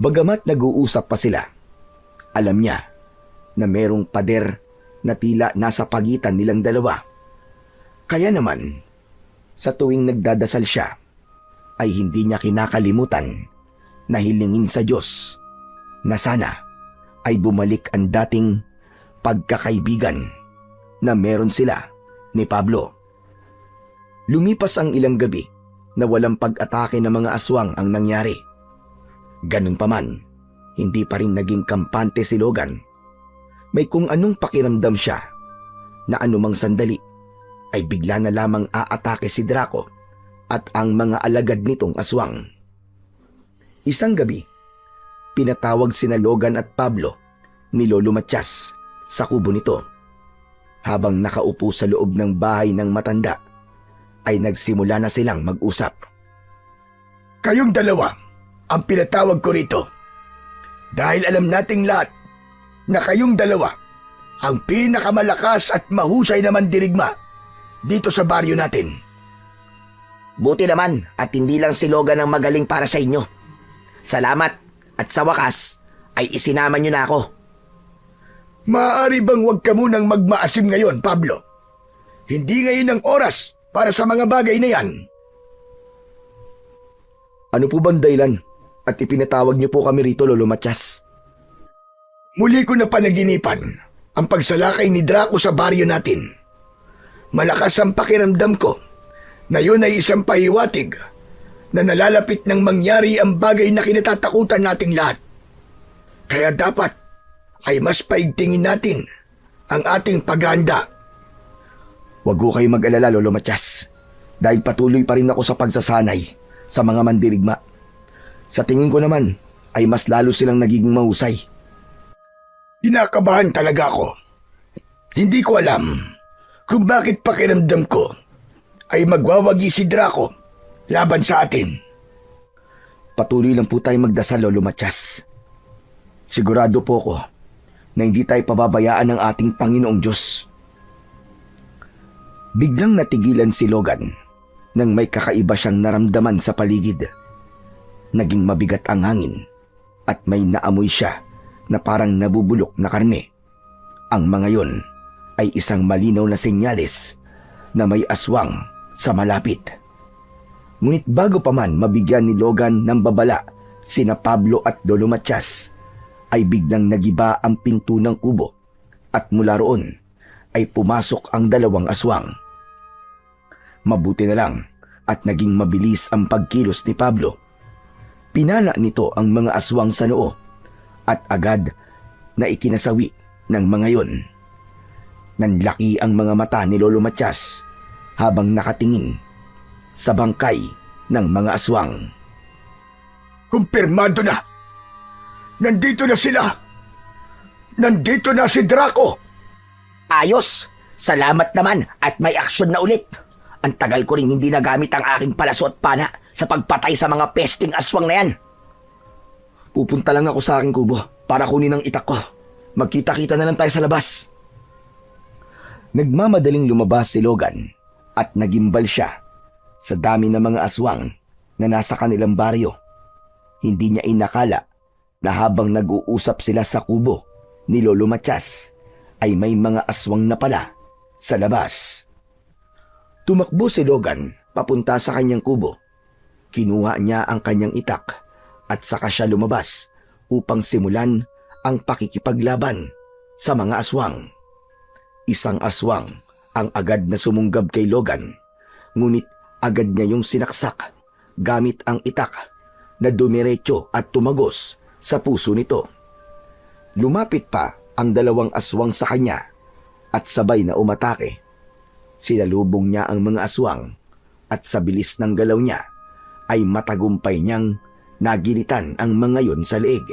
Bagamat nag-uusap pa sila, alam niya na merong pader na tila nasa pagitan nilang dalawa. Kaya naman, sa tuwing nagdadasal siya, ay hindi niya kinakalimutan na hilingin sa Diyos na sana ay bumalik ang dating pagkakaibigan na meron sila ni Pablo. Lumipas ang ilang gabi na walang pag-atake ng mga aswang ang nangyari. Ganun pa man, hindi pa rin naging kampante si Logan. May kung anong pakiramdam siya na anumang sandali ay bigla na lamang aatake si Draco at ang mga alagad nitong aswang. Isang gabi, pinatawag sina Logan at Pablo ni Lolo Matias sa kubo nito. Habang nakaupo sa loob ng bahay ng matanda, ay nagsimula na silang mag-usap. Kayong dalawa ang pinatawag ko rito. Dahil alam nating lahat na kayong dalawa ang pinakamalakas at mahusay na mandirigma dito sa baryo natin. Buti naman at hindi lang si Logan ang magaling para sa inyo. Salamat at sa wakas ay isinama nyo na ako. Maaari bang huwag ka munang magmaasim ngayon, Pablo? Hindi ngayon ang oras para sa mga bagay na yan. Ano po bang dahilan at ipinatawag niyo po kami rito, Lolo Matias? Muli ko na panaginipan ang pagsalakay ni Draco sa baryo natin. Malakas ang pakiramdam ko na yun ay isang pahiwatig na nalalapit ng mangyari ang bagay na kinatatakutan nating lahat. Kaya dapat ay mas paigtingin natin ang ating paghahanda. Huwag ko kayo mag-alala, Lolo Matias, dahil patuloy pa rin ako sa pagsasanay sa mga mandirigma. Sa tingin ko naman ay mas lalo silang nagiging mahusay. Kinakabahan talaga ako. Hindi ko alam kung bakit pakiramdam ko ay magwawagi si Draco laban sa atin. Patuloy lang po tayo magdasal, Lolo Matias. Sigurado po ko na hindi tayo pababayaan ng ating Panginoong Diyos. Biglang natigilan si Logan nang may kakaiba siyang naramdaman sa paligid. Naging mabigat ang hangin at may naamoy siya na parang nabubulok na karne. Ang mga yon ay isang malinaw na senyales na may aswang sa malapit. Ngunit bago pa man mabigyan ni Logan ng babala sina Pablo at Lolo Matias, ay biglang nagiba ang pinto ng kubo at mula roon ay pumasok ang dalawang aswang. Mabuti na lang at naging mabilis ang pagkilos ni Pablo. Pinala nito ang mga aswang sa noo at agad na ikinasawi ng mga yon. Nanlaki ang mga mata ni Lolo Matias habang nakatingin sa bangkay ng mga aswang. Kumpirmado na! Nandito na sila! Nandito na si Draco! Ayos! Salamat naman at may aksyon na ulit. Ang tagal ko rin hindi nagamit ang aking palaso at pana sa pagpatay sa mga pesting aswang na yan. Pupunta lang ako sa aking kubo para kunin ang itak ko. Magkita-kita na lang tayo sa labas. Nagmamadaling lumabas si Logan at nagimbal siya sa dami ng mga aswang na nasa kanilang baryo. Hindi niya inakala na habang nag-uusap sila sa kubo ni Lolo Matias ay may mga aswang na pala sa labas. Tumakbo si Logan papunta sa kanyang kubo. Kinuha niya ang kanyang itak at saka siya lumabas upang simulan ang pakikipaglaban sa mga aswang. Isang aswang ang agad na sumunggab kay Logan, ngunit agad niya yung sinaksak gamit ang itak na dumiretso at tumagos sa puso nito. Lumapit pa ang dalawang aswang sa kanya at sabay na umatake. Sinalubong niya ang mga aswang at sa bilis ng galaw niya ay matagumpay niyang nagilitan ang mga yon sa leeg.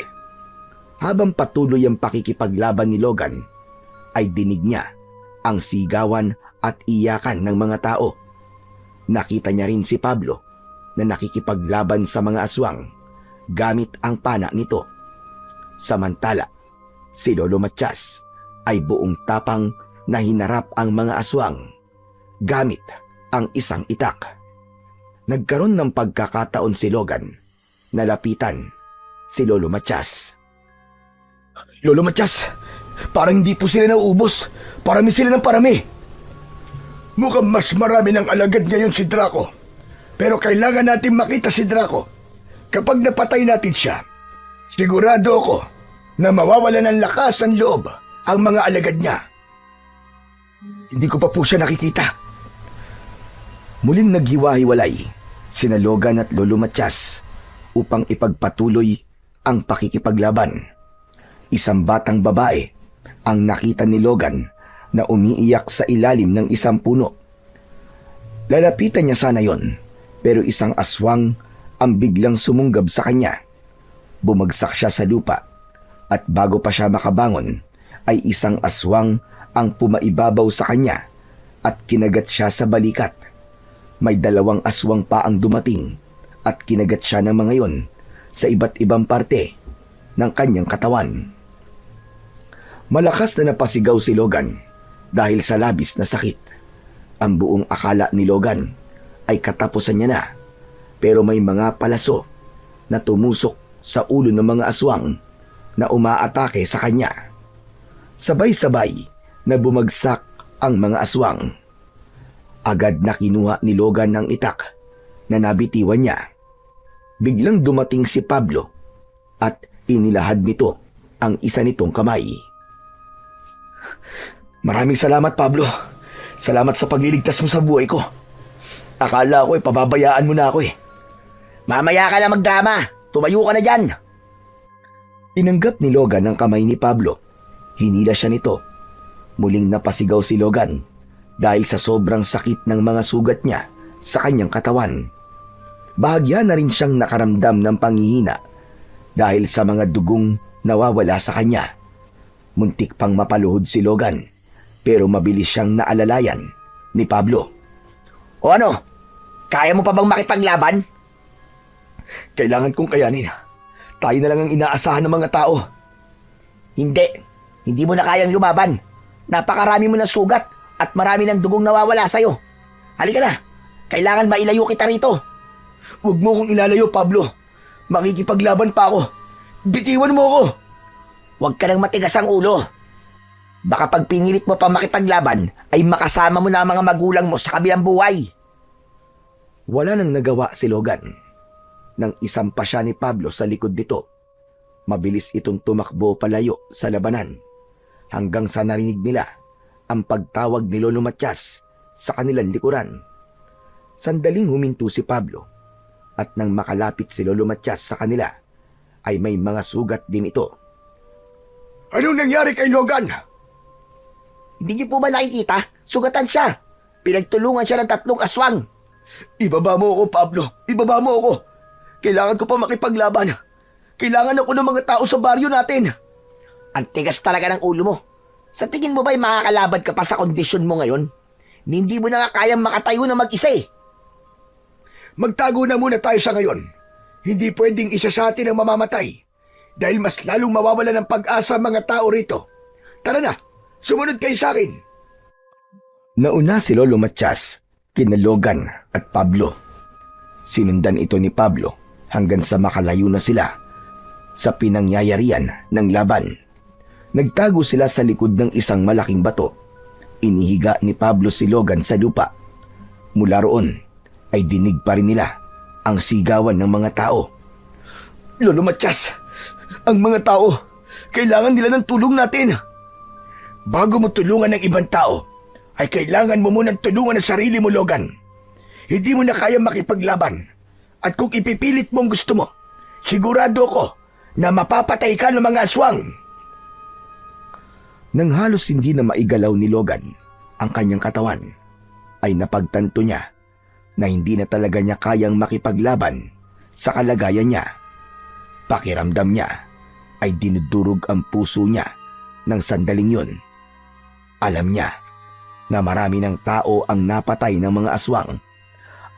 Habang patuloy ang pakikipaglaban ni Logan, ay dinig niya ang sigawan at iyakan ng mga tao. Nakita niya rin si Pablo na nakikipaglaban sa mga aswang gamit ang pana nito. Samantala, si Lolo Matias ay buong tapang na hinarap ang mga aswang gamit ang isang itak. Nagkaroon ng pagkakataon si Logan na lapitan si Lolo Matias. Lolo Matias, parang hindi po sila nauubos. Parami sila ng parami. Mukhang mas marami ng alagad ngayon si Draco. Pero kailangan natin makita si Draco. Kapag napatay natin siya, sigurado ako na mawawala ng lakas ang loob ang mga alagad niya. Hindi ko pa po siya nakikita. Muling naghiwa-hiwalay sina Logan at Lolo Matias upang ipagpatuloy ang pakikipaglaban. Isang batang babae ang nakita ni Logan na umiiyak sa ilalim ng isang puno. Lalapitan niya sana yon, pero isang aswang ang biglang sumunggab sa kanya. Bumagsak siya sa lupa at bago pa siya makabangon ay isang aswang ang pumaibabaw sa kanya at kinagat siya sa balikat. May 2 aswang pa ang dumating at kinagat siya ng mga yon sa iba't ibang parte ng kanyang katawan. Malakas na napasigaw si Logan dahil sa labis na sakit. Ang buong akala ni Logan ay katapusan niya na, pero may mga palaso na tumusok sa ulo ng mga aswang na umaatake sa kanya. Sabay-sabay na bumagsak ang mga aswang. Agad na kinuha ni Logan ang itak na nabitiwan niya. Biglang dumating si Pablo at inilahad nito ang isa nitong kamay. Maraming salamat, Pablo. Salamat sa pagliligtas mo sa buhay ko. Akala ko pababayaan mo na ako eh. Mamaya ka na magdrama. Tumayo ka na dyan. Tinanggap ni Logan ang kamay ni Pablo. Hinila siya nito. Muling napasigaw si Logan dahil sa sobrang sakit ng mga sugat niya sa kanyang katawan. Bahagya na rin siyang nakaramdam ng panghihina dahil sa mga dugong nawawala sa kanya. Muntik pang mapaluhod si Logan pero mabilis siyang naalalayan ni Pablo. O ano? Kaya mo pa bang makipaglaban? Kailangan kong kayanin. Tayo na lang ang inaasahan ng mga tao. Hindi. Hindi mo na kayang lumaban. Napakarami mo ng sugat at marami ng dugong nawawala sa'yo. Halika na. Kailangan mailayo kita rito. Huwag mo kong ilalayo, Pablo. Makikipaglaban pa ako. Bitiwan mo ako. Huwag ka nang matigas ang ulo. Baka pag pinilit mo pa makipaglaban, ay makasama mo na ang mga magulang mo sa kabilang buhay. Wala nang nagawa si Logan. Nang isampa siya ni Pablo sa likod nito, mabilis itong tumakbo palayo sa labanan hanggang sa narinig nila ang pagtawag ni Lolo Matias sa kanilang likuran. Sandaling huminto si Pablo at nang makalapit si Lolo Matias sa kanila ay may mga sugat din ito. Anong nangyari kay Logan? Hindi niyo po ba nakikita? Sugatan siya. Pinagtulungan siya ng 3 aswang. Ibaba mo ako, Pablo. Ibaba mo ako. Kailangan ko pa makipaglaban. Kailangan ako ng mga tao sa baryo natin. Ang tigas talaga ng ulo mo. Sa tingin mo ba'y makakalaban ka pa sa kondisyon mo ngayon? Hindi mo na nga kayang makatayo na mag-isa eh. Magtago na muna tayo sa ngayon. Hindi pwedeng isa sa atin ang mamamatay dahil mas lalong mawawala ng pag-asa ang mga tao rito. Tara na, sumunod kayo sa akin. Nauna si Lolo Matias, kina Logan at Pablo. Sinundan ito ni Pablo hanggang sa makalayo na sila sa pinangyayarian ng laban. Nagtago sila sa likod ng isang malaking bato. Inihiga ni Pablo si Logan sa lupa. Mula roon ay dinig pa rin nila ang sigawan ng mga tao. Lolo Matias, ang mga tao, kailangan nila ng tulong natin. Bago mo tulungan ng ibang tao, ay kailangan mo munang tulungan ang sarili mo, Logan. Hindi mo na kaya makipaglaban. At kung ipipilit mo ang gusto mo, sigurado ko na mapapatay ka ng mga aswang. Nang halos hindi na maigalaw ni Logan ang kanyang katawan, ay napagtanto niya na hindi na talaga niya kayang makipaglaban sa kalagayan niya. Pakiramdam niya ay dinudurog ang puso niya ng sandaling yun. Alam niya na marami ng tao ang napatay ng mga aswang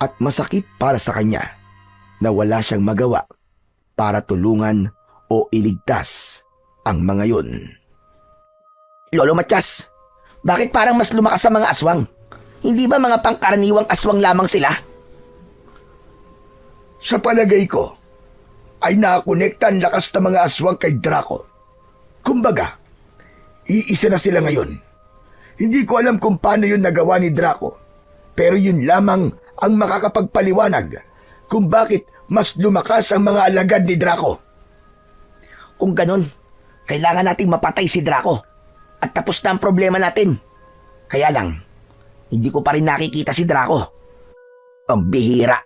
at masakit para sa kanya na wala siyang magawa para tulungan o iligtas ang mga yun. Lolo Matias, bakit parang mas lumakas ang mga aswang? Hindi ba mga pangkaraniwang aswang lamang sila? Sa palagay ko, ay nakakonekta ang lakas ng mga aswang kay Draco. Kumbaga, iisa na sila ngayon. Hindi ko alam kung paano yun nagawa ni Draco, pero yun lamang ang makakapagpaliwanag kung bakit mas lumakas ang mga alagad ni Draco. Kung ganun, kailangan nating mapatay si Draco at tapos na ang problema natin. Kaya lang, hindi ko pa rin nakikita si Draco. Ang bihira.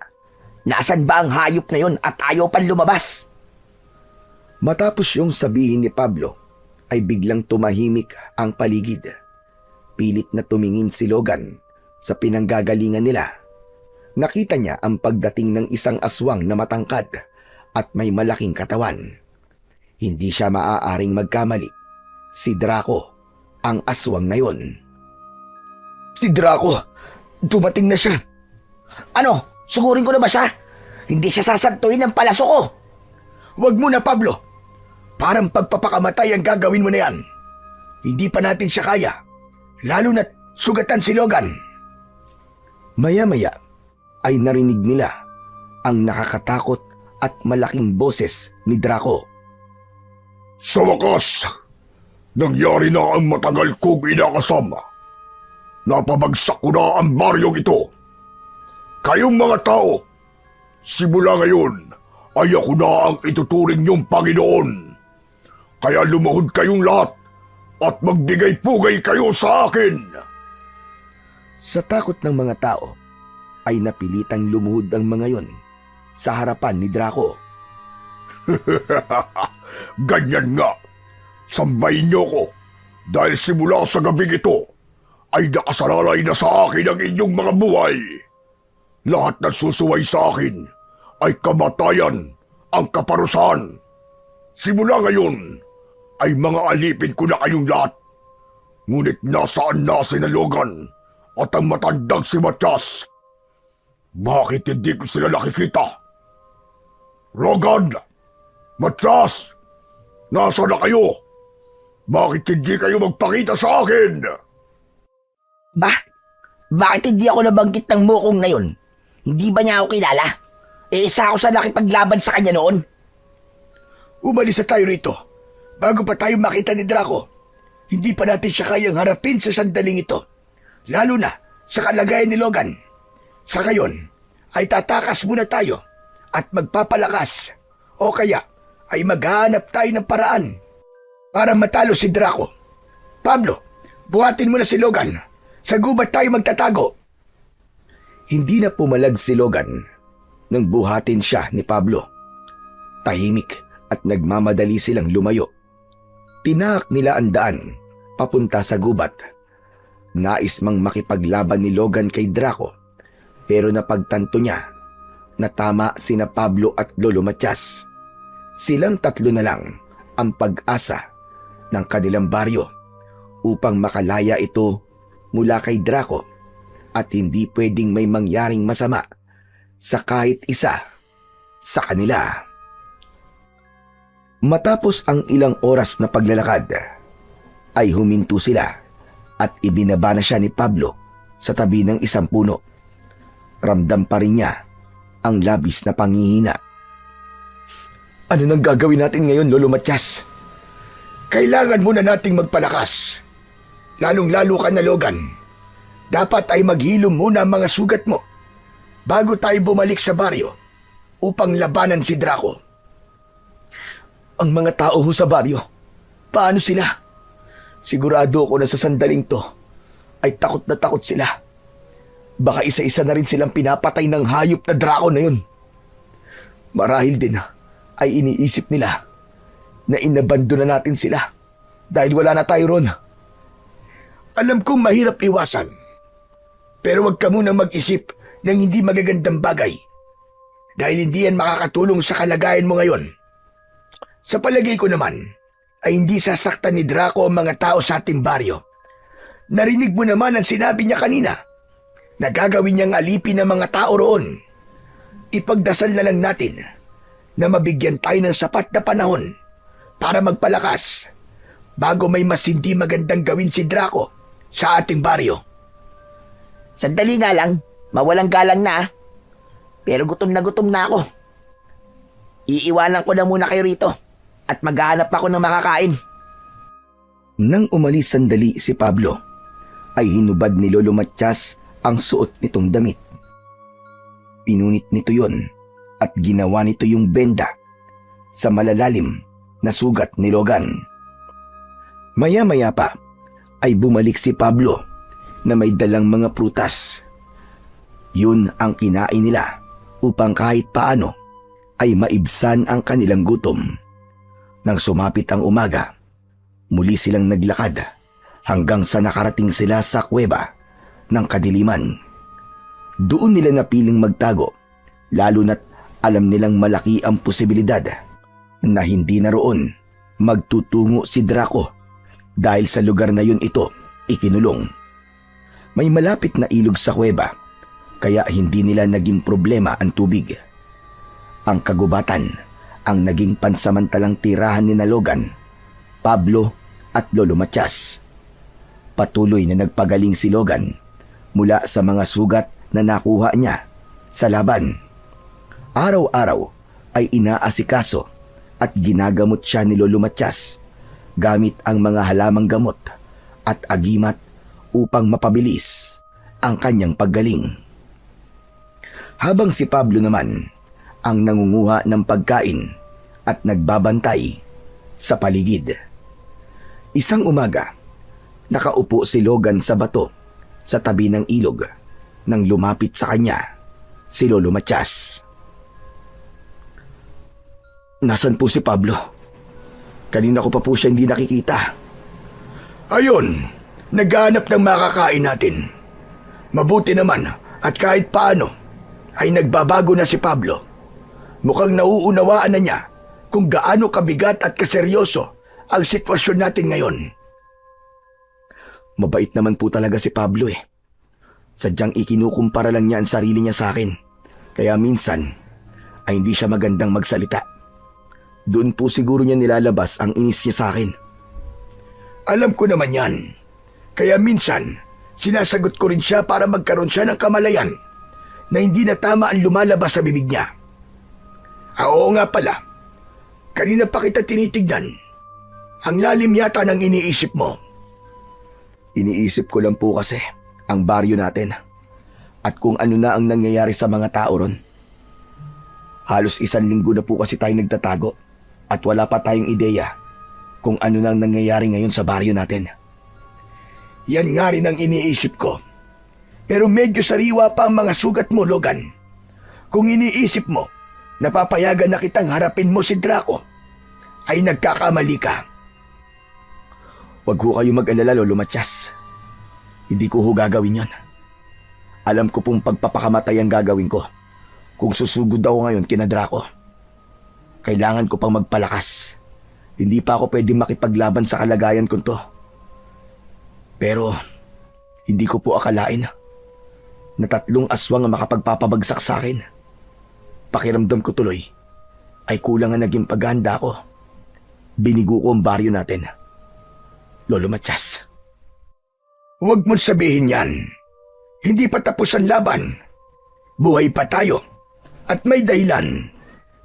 Nasaan ba ang hayop na yun at ayaw pang lumabas? Matapos yung sabihin ni Pablo, ay biglang tumahimik ang paligid. Pilit na tumingin si Logan sa pinanggagalingan nila. Nakita niya ang pagdating ng isang aswang na matangkad at may malaking katawan. Hindi siya maaaring magkamali. Si Draco ang aswang na yon. Si Draco, dumating na siya. Ano, sugurin ko na ba siya? Hindi siya sasantuin ng palaso ko. Huwag mo na, Pablo. Parang pagpapakamatay ang gagawin mo na yan. Hindi pa natin siya kaya. Lalo na't sugatan si Logan. Maya-maya ay narinig nila ang nakakatakot at malaking boses ni Draco. Sa wakas, nangyari na ang matagal kong inakasama. Napabagsak ko na ang baryong ito. Kayong mga tao, simula ngayon ay ako na ang ituturing niyong Panginoon. Kaya lumuhod kayong lahat at magbigay-pugay kayo sa akin. Sa takot ng mga tao, ay napilitang lumuhod ang mga yon sa harapan ni Draco. Ganyan nga. Sambahin niyo ko dahil simula sa gabing ito ay nakasalalay na sa akin ang inyong mga buhay. Lahat na susuway sa akin ay kamatayan ang kaparusahan. Simula ngayon ay mga alipin ko na kayong lahat. Ngunit nasaan na si Logan at ang matandang si Matias? Bakit hindi ko sila nakikita? Logan! Matias! Nasa na kayo? Bakit hindi kayo magpakita sa akin? Bakit hindi ako nabanggit ng mukong na yun? Hindi ba niya ako kilala? Isa ako sa nakipaglaban sa kanya noon. Umalis na tayo rito. Bago pa tayo makita ni Draco, hindi pa natin siya kayang harapin sa sandaling ito. Lalo na sa kalagayan ni Logan. Sa ngayon, ay tatakas muna tayo at magpapalakas. O kaya, ay maghanap tayo ng paraan para matalo si Draco. Pablo, buhatin mo na si Logan. Sa gubat tayo magtatago. Hindi na pumalag si Logan nang buhatin siya ni Pablo. Tahimik at nagmamadali silang lumayo. Tinahak nila ang daan papunta sa gubat. Nais mang makipaglaban ni Logan kay Draco, pero napagtanto niya na tama sina Pablo at Lolo Matias. Silang tatlo na lang ang pag-asa ng kanilang baryo upang makalaya ito mula kay Draco at hindi pwedeng may mangyaring masama sa kahit isa sa kanila. Matapos ang ilang oras na paglalakad, ay huminto sila at ibinaba na siya ni Pablo sa tabi ng isang puno. Ramdam pa rin niya ang labis na panghihina. Ano nang gagawin natin ngayon, Lolo Matias? Kailangan muna nating magpalakas. Lalong-lalo ka na, Logan. Dapat ay maghilom muna ang mga sugat mo bago tayo bumalik sa baryo upang labanan si Draco. Ang mga tao ho sa baryo, paano sila? Sigurado ako na sa sandaling to ay takot na takot sila. Baka isa-isa na rin silang pinapatay ng hayop na Draco na yun. Marahil din ay iniisip nila na inabando na natin sila dahil wala na tayo ron. Alam kong mahirap iwasan, pero huwag ka muna mag-isip ng hindi magagandang bagay dahil hindi yan makakatulong sa kalagayan mo ngayon. Sa palagay ko naman, ay hindi sasaktan ni Draco ang mga tao sa ating baryo. Narinig mo naman ang sinabi niya kanina na gagawin niyang alipin ng mga tao roon. Ipagdasal na lang natin na mabigyan tayo ng sapat na panahon para magpalakas bago may mas hindi magandang gawin si Draco sa ating baryo. Sandali nga lang, mawalang galang na. Pero gutom na ako. Iiwanan ko na muna kayo rito at maghahanap ako ng makakain. Nang umalis sandali si Pablo, ay hinubad ni Lolo Matias ang suot nitong damit. Pinunit nito yon at ginawa nito yung benda sa malalalim na sugat ni Logan. Maya-maya pa ay bumalik si Pablo na may dalang mga prutas. Yun ang kinain nila upang kahit paano ay maibsan ang kanilang gutom. Nang sumapit ang umaga, muli silang naglakad hanggang sa nakarating sila sa kuweba ng kadiliman. Doon nila napiling magtago, lalo na't alam nilang malaki ang posibilidad na hindi naroon magtutungo si Draco dahil sa lugar na yun ito ikinulong. May malapit na ilog sa kuweba kaya hindi nila naging problema ang tubig. Ang kagubatan ang naging pansamantalang tirahan ni Logan, Pablo at Lolo Matias. Patuloy na nagpagaling si Logan mula sa mga sugat na nakuha niya sa laban. Araw-araw ay inaasikaso at ginagamot siya ni Lolo Matias gamit ang mga halamang gamot at agimat upang mapabilis ang kanyang paggaling. Habang si Pablo naman ang nangunguha ng pagkain at nagbabantay sa paligid. Isang umaga, nakaupo si Logan sa bato sa tabi ng ilog nang lumapit sa kanya si Lolo Matias. Nasaan po si Pablo? Kanina ko pa po siya hindi nakikita. Ayun, naghahanap ng makakain natin. Mabuti naman at kahit paano ay nagbabago na si Pablo. Mukhang nauunawaan na niya kung gaano kabigat at kaseryoso ang sitwasyon natin ngayon. Mabait naman po talaga si Pablo eh. Sadyang ikinukumpara lang niya ang sarili niya sa akin. Kaya minsan ay hindi siya magandang magsalita. Doon po siguro niya nilalabas ang inis niya sa akin. Alam ko naman yan. Kaya minsan, sinasagot ko rin siya para magkaroon siya ng kamalayan na hindi na tama ang lumalabas sa bibig niya. Oo nga pala, kanina pa kita tinitignan. Ang lalim yata ng iniisip mo. Iniisip ko lang po kasi ang baryo natin at kung ano na ang nangyayari sa mga tao ron. Halos 1 linggo na po kasi tayo nagtatago at wala pa tayong ideya kung ano na ang nangyayari ngayon sa baryo natin. Yan nga rin ang iniisip ko. Pero medyo sariwa pa ang mga sugat mo, Logan. Kung iniisip mo, napapayagan na kitang harapin mo si Draco, ay nagkakamali ka. Huwag ho kayo mag-alala, Lolo Matias. Hindi ko ho gagawin yon. Alam ko pong pagpapakamatay ang gagawin ko kung susugod ako ngayon kina Draco. Kailangan ko pang magpalakas. Hindi pa ako pwedeng makipaglaban sa kalagayan ko to. Pero hindi ko po akalain na 3 aswang ang makapagpapabagsak sa akin. Pakiramdam ko tuloy ay kulang ang naging paghahanda ko. Binigo ko ang baryo natin. Lolo Matias. Huwag mong sabihin yan. Hindi pa tapos ang laban. Buhay pa tayo. At may dahilan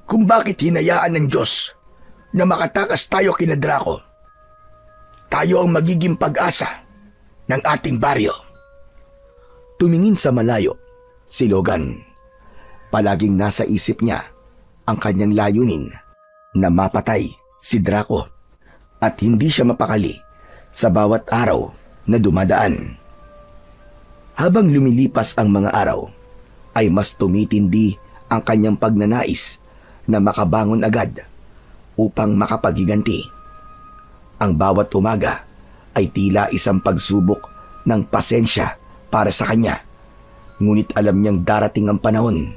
kung bakit hinayaan ng Diyos na makatakas tayo kina Draco. Tayo ang magiging pag-asa ng ating baryo. Tumingin sa malayo si Logan. Palaging nasa isip niya ang kanyang layunin na mapatay si Draco at hindi siya mapakali sa bawat araw na dumadaan. Habang lumilipas ang mga araw, ay mas tumitindi ang kanyang pagnanais na makabangon agad upang makapaghiganti. Ang bawat umaga ay tila isang pagsubok ng pasensya para sa kanya. Ngunit alam niyang darating ang panahon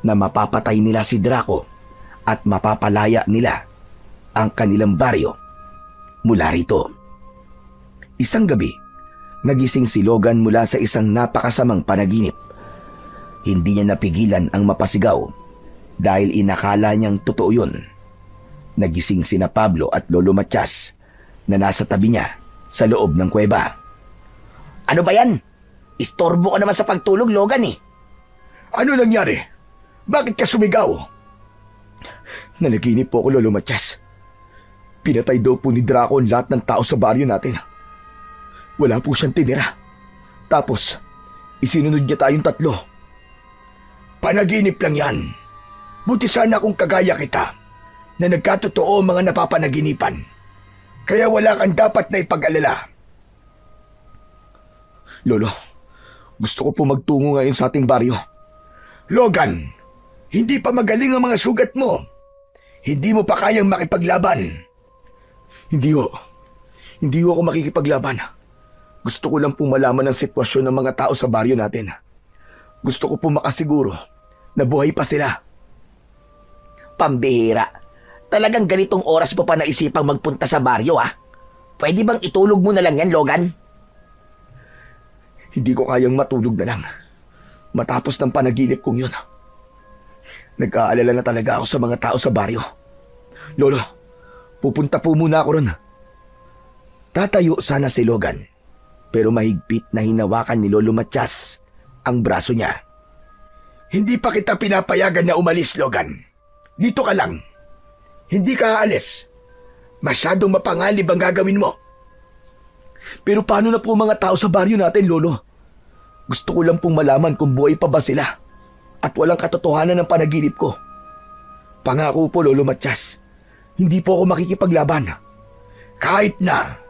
na mapapatay nila si Draco at mapapalaya nila ang kanilang baryo mula rito. Isang gabi, nagising si Logan mula sa isang napakasamang panaginip. Hindi niya napigilan ang mapasigaw dahil inakala niyang totoo yun. Nagising sina Pablo at Lolo Matias na nasa tabi niya sa loob ng kuweba. Ano ba yan? Istorbo ka naman sa pagtulog, Logan eh. Ano nangyari? Bakit ka sumigaw? Nanaginip po ako, Lolo Matias. Pinatay daw po ni Draco ang lahat ng tao sa baryo natin. Wala po siyang tinira. Tapos, isinunod niya tayong 3. Panaginip lang yan. Buti sana kung kagaya kita na nagkatotoo ang mga napapanaginipan. Kaya wala kang dapat na ipag-alala. Lolo, gusto ko po magtungo ngayon sa ating baryo. Logan, hindi pa magaling ang mga sugat mo. Hindi mo pa kayang makipaglaban. Hindi ho ako makikipaglaban. Gusto ko lang po malaman ang sitwasyon ng mga tao sa baryo natin. Gusto ko po makasiguro na buhay pa sila. Pambihira. Talagang ganitong oras mo pa naisipang magpunta sa baryo, ha? Pwede bang itulog mo na lang yan, Logan? Hindi ko kayang matulog na lang matapos ng panaginip kong yun. Nag-aalala na talaga ako sa mga tao sa baryo. Lolo, pupunta po muna ako ron. Tatayo sana si Logan, pero mahigpit na hinawakan ni Lolo Matias ang braso niya. Hindi pa kita pinapayagan na umalis, Logan. Dito ka lang. Hindi ka aalis. Masyadong mapanganib ang gagawin mo. Pero paano na po mga tao sa baryo natin, Lolo? Gusto ko lang pong malaman kung buhay pa ba sila at walang katotohanan ng panaginip ko. Pangako po, Lolo Matias, hindi po ako makikipaglaban. Kahit na,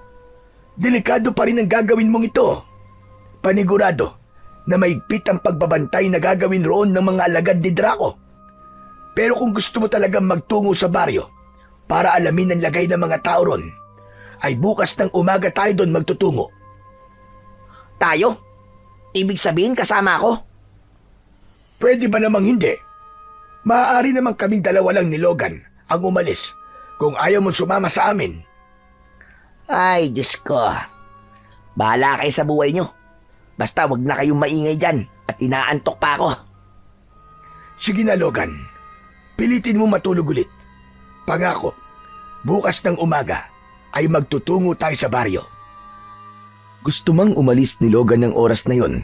delikado pa rin ang gagawin mong ito. Panigurado na maigpit ang pagbabantay na gagawin roon ng mga alagad ni Draco. Pero kung gusto mo talagang magtungo sa baryo para alamin ang lagay ng mga tao ron, ay bukas ng umaga tayo doon magtutungo. Tayo? Ibig sabihin kasama ako? Pwede ba namang hindi? Maaari namang kaming dalawa lang ni Logan ang umalis kung ayaw mong sumama sa amin. Ay, Diyos ko. Bahala kayo sa buhay nyo. Basta wag na kayong maingay dyan at inaantok pa ako. Sige na, Logan. Pilitin mo matulog ulit. Pangako, bukas ng umaga ay magtutungo tayo sa baryo. Gusto mang umalis ni Logan ng oras na yon,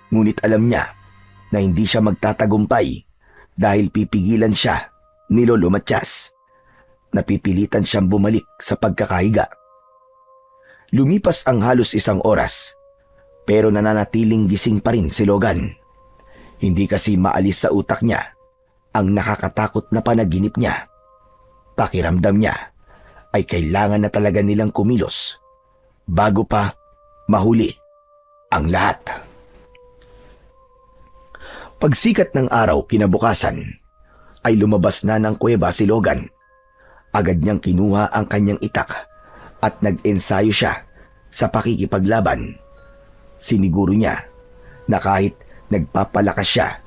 ngunit alam niya na hindi siya magtatagumpay dahil pipigilan siya ni Lolo Matias. Napipilitan siyang bumalik sa pagkakahiga. Lumipas ang halos isang oras, pero nananatiling gising pa rin si Logan. Hindi kasi maalis sa utak niya ang nakakatakot na panaginip niya. Pakiramdam niya ay kailangan na talaga nilang kumilos bago pa mahuli ang lahat. Pagsikat ng araw kinabukasan ay lumabas na ng kuweba si Logan. Agad niyang kinuha ang kanyang itak at nag-ensayo siya sa pakikipaglaban. Siniguro niya na kahit nagpapalakas siya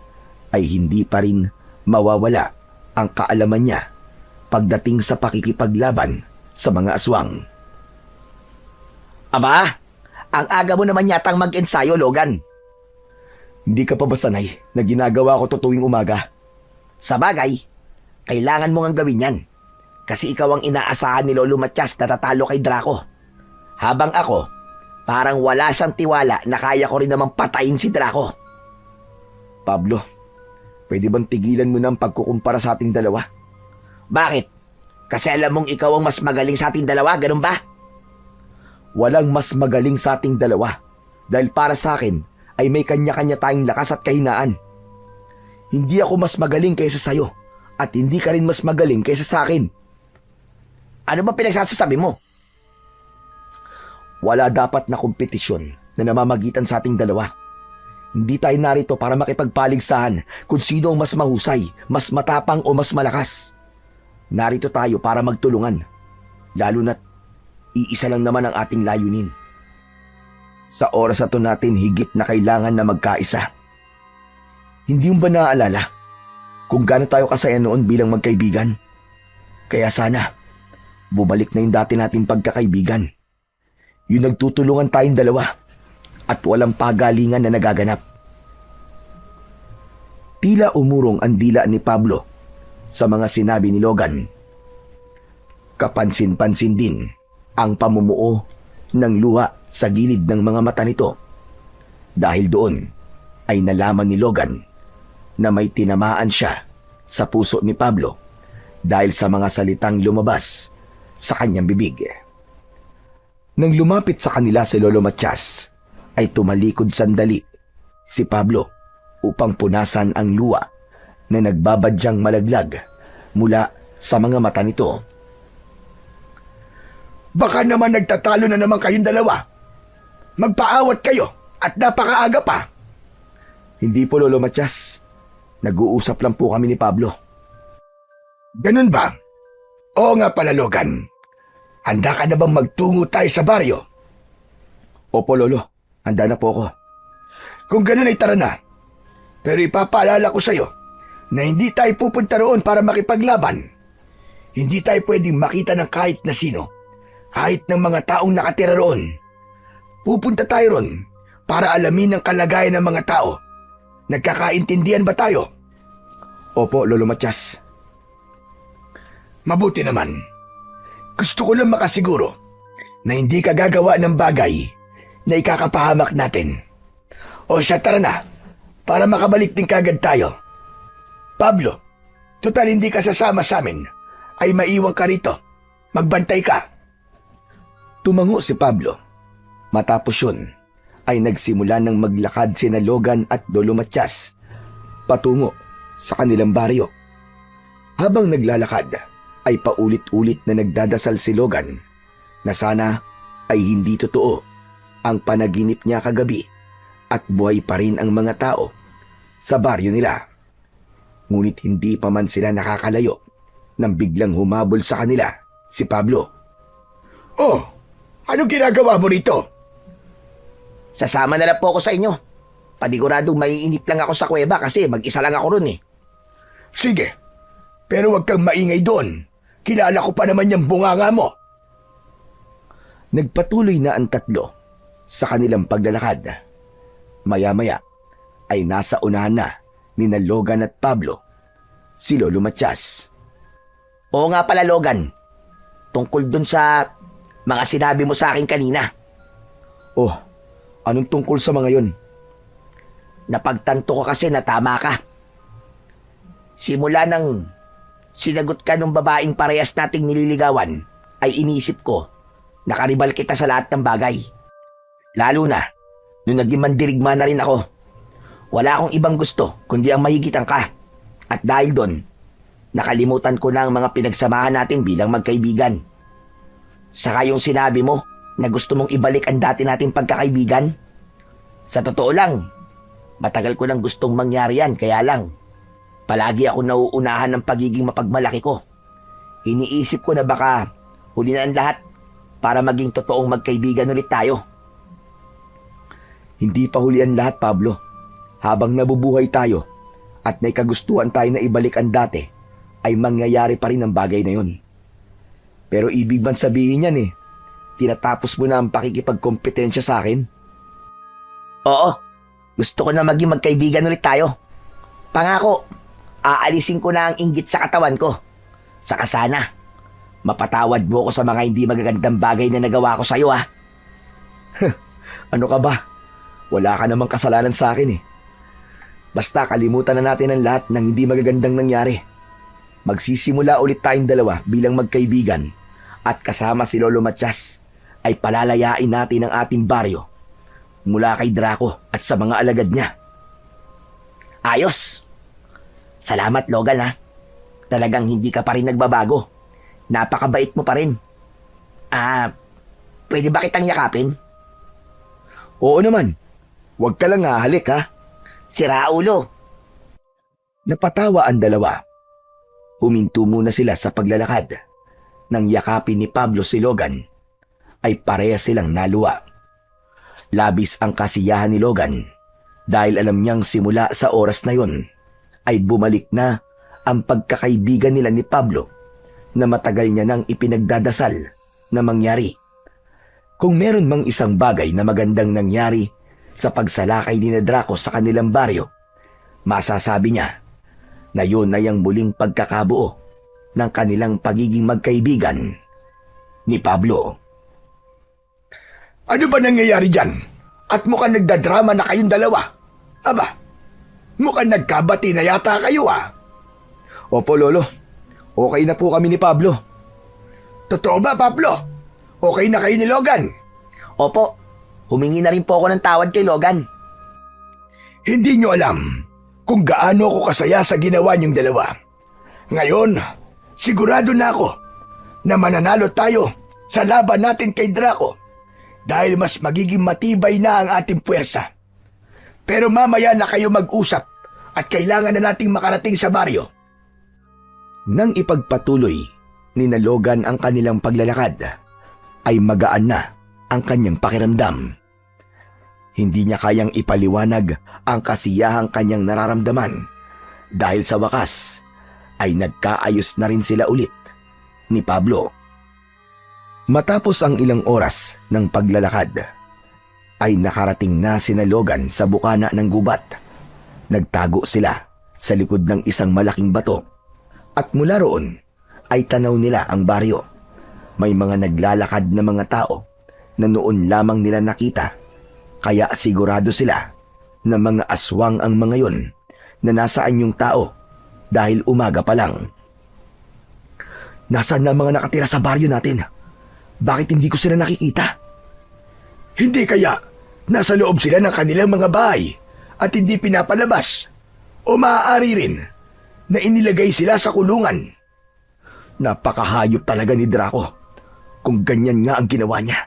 ay hindi pa rin mawawala ang kaalaman niya pagdating sa pakikipaglaban sa mga aswang. Aba, ang aga mo naman yatang mag-ensayo, Logan. Hindi ka pa ba sanay na ginagawa ko to tuwing umaga? Sa bagay, kailangan mo ngang gawin yan. Kasi ikaw ang inaasahan ni Lolo Matias na tatalo kay Draco. Habang ako, parang wala siyang tiwala na kaya ko rin namang patayin si Draco. Pablo, pwede bang tigilan mo na ang pagkukumpara sa ating dalawa? Bakit? Kasi alam mong ikaw ang mas magaling sa ating dalawa, ganun ba? Walang mas magaling sa ating dalawa dahil para sa akin ay may kanya-kanya tayong lakas at kahinaan. Hindi ako mas magaling kaysa sayo at hindi ka rin mas magaling kaysa sa akin. Ano ba pinagsasasabi mo? Wala dapat na kompetisyon na namamagitan sa ating dalawa. Hindi tayo narito para makipagpaligsahan kung sino ang mas mahusay, mas matapang o mas malakas. Narito tayo para magtulungan, lalo na't iisa lang naman ang ating layunin. Sa oras na to natin higit na kailangan na magkaisa. Hindi mo ba naaalala kung gaano tayo kasaya noon bilang magkaibigan? Kaya sana, bumalik na yung dati nating pagkakaibigan. Yung nagtutulungan tayong dalawa at walang pagalingan na nagaganap. Tila umurong ang dila ni Pablo sa mga sinabi ni Logan. Kapansin-pansin din ang pamumuo ng luha sa gilid ng mga mata nito. Dahil doon ay nalaman ni Logan na may tinamaan siya sa puso ni Pablo dahil sa mga salitang lumabas sa kanyang bibig. Nang lumapit sa kanila si Lolo Matias, ay tumalikod sandali si Pablo upang punasan ang luha na nagbabadyang malaglag mula sa mga mata nito. Baka naman nagtatalo na naman kayong dalawa. Magpaawat kayo at napakaaga pa. Hindi po, Lolo Matias. Nag-uusap lang po kami ni Pablo. Ganun ba? Oo nga pala, Logan. Handa ka na bang magtungo tayo sa baryo? Opo, Lolo. Handa na po ako. Kung ganun ay tara na. Pero ipapaalala ko sa'yo na hindi tayo pupunta roon para makipaglaban. Hindi tayo pwedeng makita ng kahit na sino, kahit ng mga taong nakatira roon. Pupunta tayo ron para alamin ang kalagayan ng mga tao. Nagkakaintindihan ba tayo? Opo, Lolo Matias. Mabuti naman. Gusto ko lang makasiguro na hindi ka gagawa ng bagay na ikakapahamak natin. O siya, tara na, para makabalik din kagad tayo. Pablo, total hindi ka sasama sa amin, ay maiwan ka rito. Magbantay ka. Tumango si Pablo. Matapos yun, ay nagsimula ng maglakad sina Logan at Lolo Matias patungo sa kanilang baryo. Habang naglalakad, ay paulit-ulit na nagdadasal si Logan na sana ay hindi totoo ang panaginip niya kagabi at buhay pa rin ang mga tao sa baryo nila. Ngunit hindi pa man sila nakakalayo nang biglang humabol sa kanila si Pablo. Oh, anong ginagawa mo rito? Sasama na lang po ako sa inyo. Paniguradong maiinip lang ako sa kuweba kasi mag-isa lang ako ron eh. Sige, pero huwag kang maingay doon. Kilala ko pa naman yung bunganga mo. Nagpatuloy na ang tatlo sa kanilang paglalakad. Maya-maya ay nasa unahan na ni Logan at Pablo si Lolo Matias. Oo nga pala, Logan. Tungkol dun sa mga sinabi mo sa akin kanina. Oh, anong tungkol sa mga yon? Napagtanto ko kasi na tama ka. Simula nang sinagot ka ng babaeng parehas nating nililigawan, ay inisip ko na karibal kita sa lahat ng bagay. Lalo na, nung naging mandirigma na rin ako. Wala akong ibang gusto kundi ang mahigitan ka. At dahil doon, nakalimutan ko na ang mga pinagsamahan natin bilang magkaibigan. Saka yung sinabi mo na gusto mong ibalik ang dati nating pagkakaibigan. Sa totoo lang, matagal ko nang gustong mangyari yan, kaya lang, palagi ako nauunahan ng pagiging mapagmalaki ko. Iniisip ko na baka huli na ang lahat para maging totoong magkaibigan ulit tayo. Hindi pa huli ang lahat, Pablo. Habang nabubuhay tayo at may kagustuhan tayo na ibalik ang dati, ay mangyayari pa rin ang bagay na yun. Pero ibig man sabihin yan tinatapos mo na ang pakikipagkompetensya sa akin? Oo, gusto ko na maging magkaibigan ulit tayo. Pangako, aalisin ko na ang inggit sa katawan ko. Saka sana, mapatawad mo ko sa mga hindi magagandang bagay na nagawa ko sa'yo ha. Ano ka ba? Wala ka namang kasalanan sa akin Basta kalimutan na natin ang lahat ng hindi magagandang nangyari. Magsisimula ulit tayong dalawa bilang magkaibigan at kasama si Lolo Matias ay palalayain natin ang ating baryo mula kay Draco at sa mga alagad niya. Ayos! Salamat, Logan ha. Talagang hindi ka pa rin nagbabago. Napakabait mo pa rin. Pwede ba kitang yakapin? Oo naman. Huwag ka lang halik ha. Sira ulo. Napatawa ang dalawa. Huminto muna sila sa paglalakad. Nang yakapin ni Pablo si Logan, ay parehas silang naluwa. Labis ang kasiyahan ni Logan dahil alam niyang simula sa oras na yon ay bumalik na ang pagkakaibigan nila ni Pablo na matagal niya nang ipinagdadasal na mangyari. Kung meron mang isang bagay na magandang nangyari sa pagsalakay ni Draco sa kanilang baryo, masasabi niya na yun ay ang muling pagkakabuo ng kanilang pagiging magkaibigan ni Pablo. Ano ba nangyayari dyan? At mukhang nagdadrama na kayong dalawa. Aba, mukhang nagkabati na yata kayo Opo, Lolo. Okay na po kami ni Pablo. Totoo ba, Pablo? Okay na kayo ni Logan? Opo, humingi na rin po ako ng tawad kay Logan. Hindi nyo alam kung gaano ako kasaya sa ginawa niyong dalawa. Ngayon, sigurado na ako na mananalo tayo sa laban natin kay Draco dahil mas magiging matibay na ang ating puwersa. Pero mamaya na kayo mag-usap at kailangan na nating makarating sa baryo. Nang ipagpatuloy ni Logan ang kanilang paglalakad, ay magaan na ang kanyang pakiramdam. Hindi niya kayang ipaliwanag ang kasiyahang kanyang nararamdaman dahil sa wakas ay nagkaayos na rin sila ulit ni Pablo. Matapos ang ilang oras ng paglalakad, ay nakarating na sina Logan sa bukana ng gubat. Nagtago sila sa likod ng isang malaking bato at mula roon ay tanaw nila ang baryo. May mga naglalakad na mga tao na noon lamang nila nakita, kaya sigurado sila na mga aswang ang mga yon na nasaan yung tao dahil umaga pa lang. Nasaan na mga nakatira sa baryo natin? Bakit hindi ko sila nakikita? Hindi kaya nasa loob sila ng kanilang mga bahay at hindi pinapalabas? O maaari rin na inilagay sila sa kulungan? Napakahayop talaga ni Draco kung ganyan nga ang ginawa niya.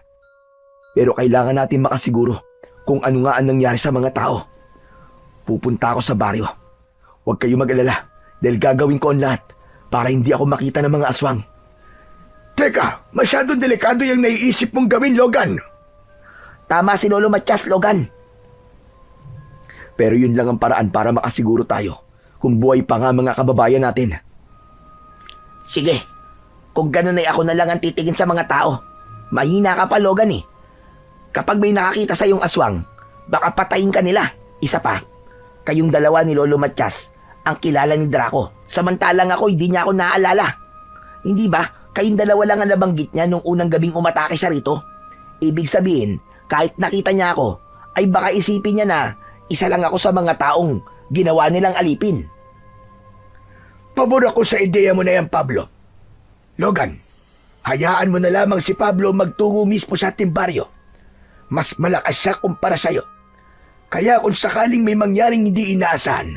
Pero kailangan natin makasiguro kung ano nga ang nangyari sa mga tao. Pupunta ako sa baryo. Huwag kayo mag-alala dahil gagawin ko ang lahat para hindi ako makita ng mga aswang. Teka, masyadong delikado yung naiisip mong gawin, Logan. Tama si Lolo Matias, Logan. Pero yun lang ang paraan para makasiguro tayo kung buhay pa nga mga kababayan natin. Sige, kung ganun ay ako na lang ang titingin sa mga tao. Mahina ka pa, Logan eh. Kapag may nakakita sa iyong aswang, baka patayin ka nila. Isa pa, kayong dalawa ni Lolo Matias ang kilala ni Draco. Samantalang ako, hindi niya ako naaalala. Hindi ba? Kayong dalawa lang ang nabanggit niya nung unang gabing umatake siya rito. Ibig sabihin, kahit nakita niya ako, ay baka isipin niya na isa lang ako sa mga taong ginawa nilang alipin. Pabor ako sa ideya mo na yan, Pablo. Logan, hayaan mo na lamang si Pablo magtungo mismo sa ating baryo. Mas malakas siya kumpara sa'yo. Kaya kung sakaling may mangyaring hindi inaasahan,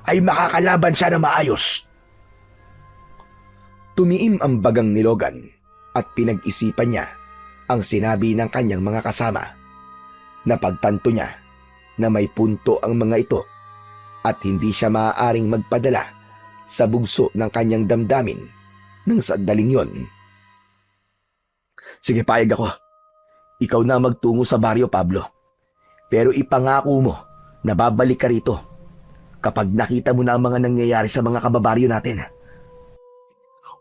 ay makakalaban siya na maayos. Tumiim ang bagang ni Logan at pinag-isipan niya ang sinabi ng kanyang mga kasama. Napagtanto niya na may punto ang mga ito at hindi siya maaaring magpadala sa bugso ng kanyang damdamin ng sandaling yon. Sige, payag ako. Ikaw na magtungo sa baryo, Pablo. Pero ipangako mo na babalik ka rito kapag nakita mo na ang mga nangyayari sa mga kababaryo natin.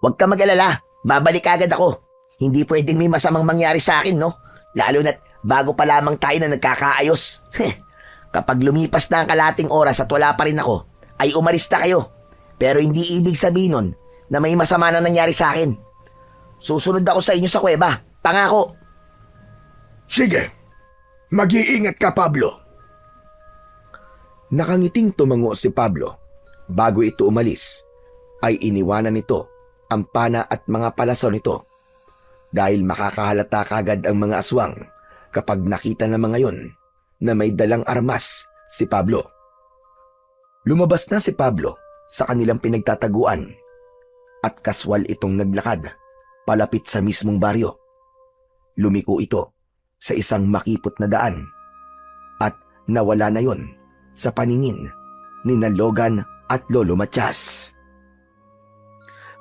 Huwag ka mag-alala, babalik agad ako. Hindi pwedeng may masamang mangyari sa akin, no? Lalo na't bago pa lamang tayo na nagkakaayos. Kapag lumipas na ang kalating oras at wala pa rin ako, ay umalis na kayo. Pero hindi ibig sabihin nun na may masama na nangyari sa akin. Susunod ako sa inyo sa kuweba, pangako. Sige, mag-iingat ka, Pablo. Nakangiting tumango si Pablo. Bago ito umalis, ay iniwanan nito ang pana at mga palaso nito dahil makakahalata kagad ang mga aswang kapag nakita ng mga yon na may dalang armas si Pablo. Lumabas na si Pablo sa kanilang pinagtataguan at kaswal itong naglakad palapit sa mismong baryo. Lumiko ito sa isang makipot na daan at nawala na yon sa paningin ni Logan at Lolo Matias.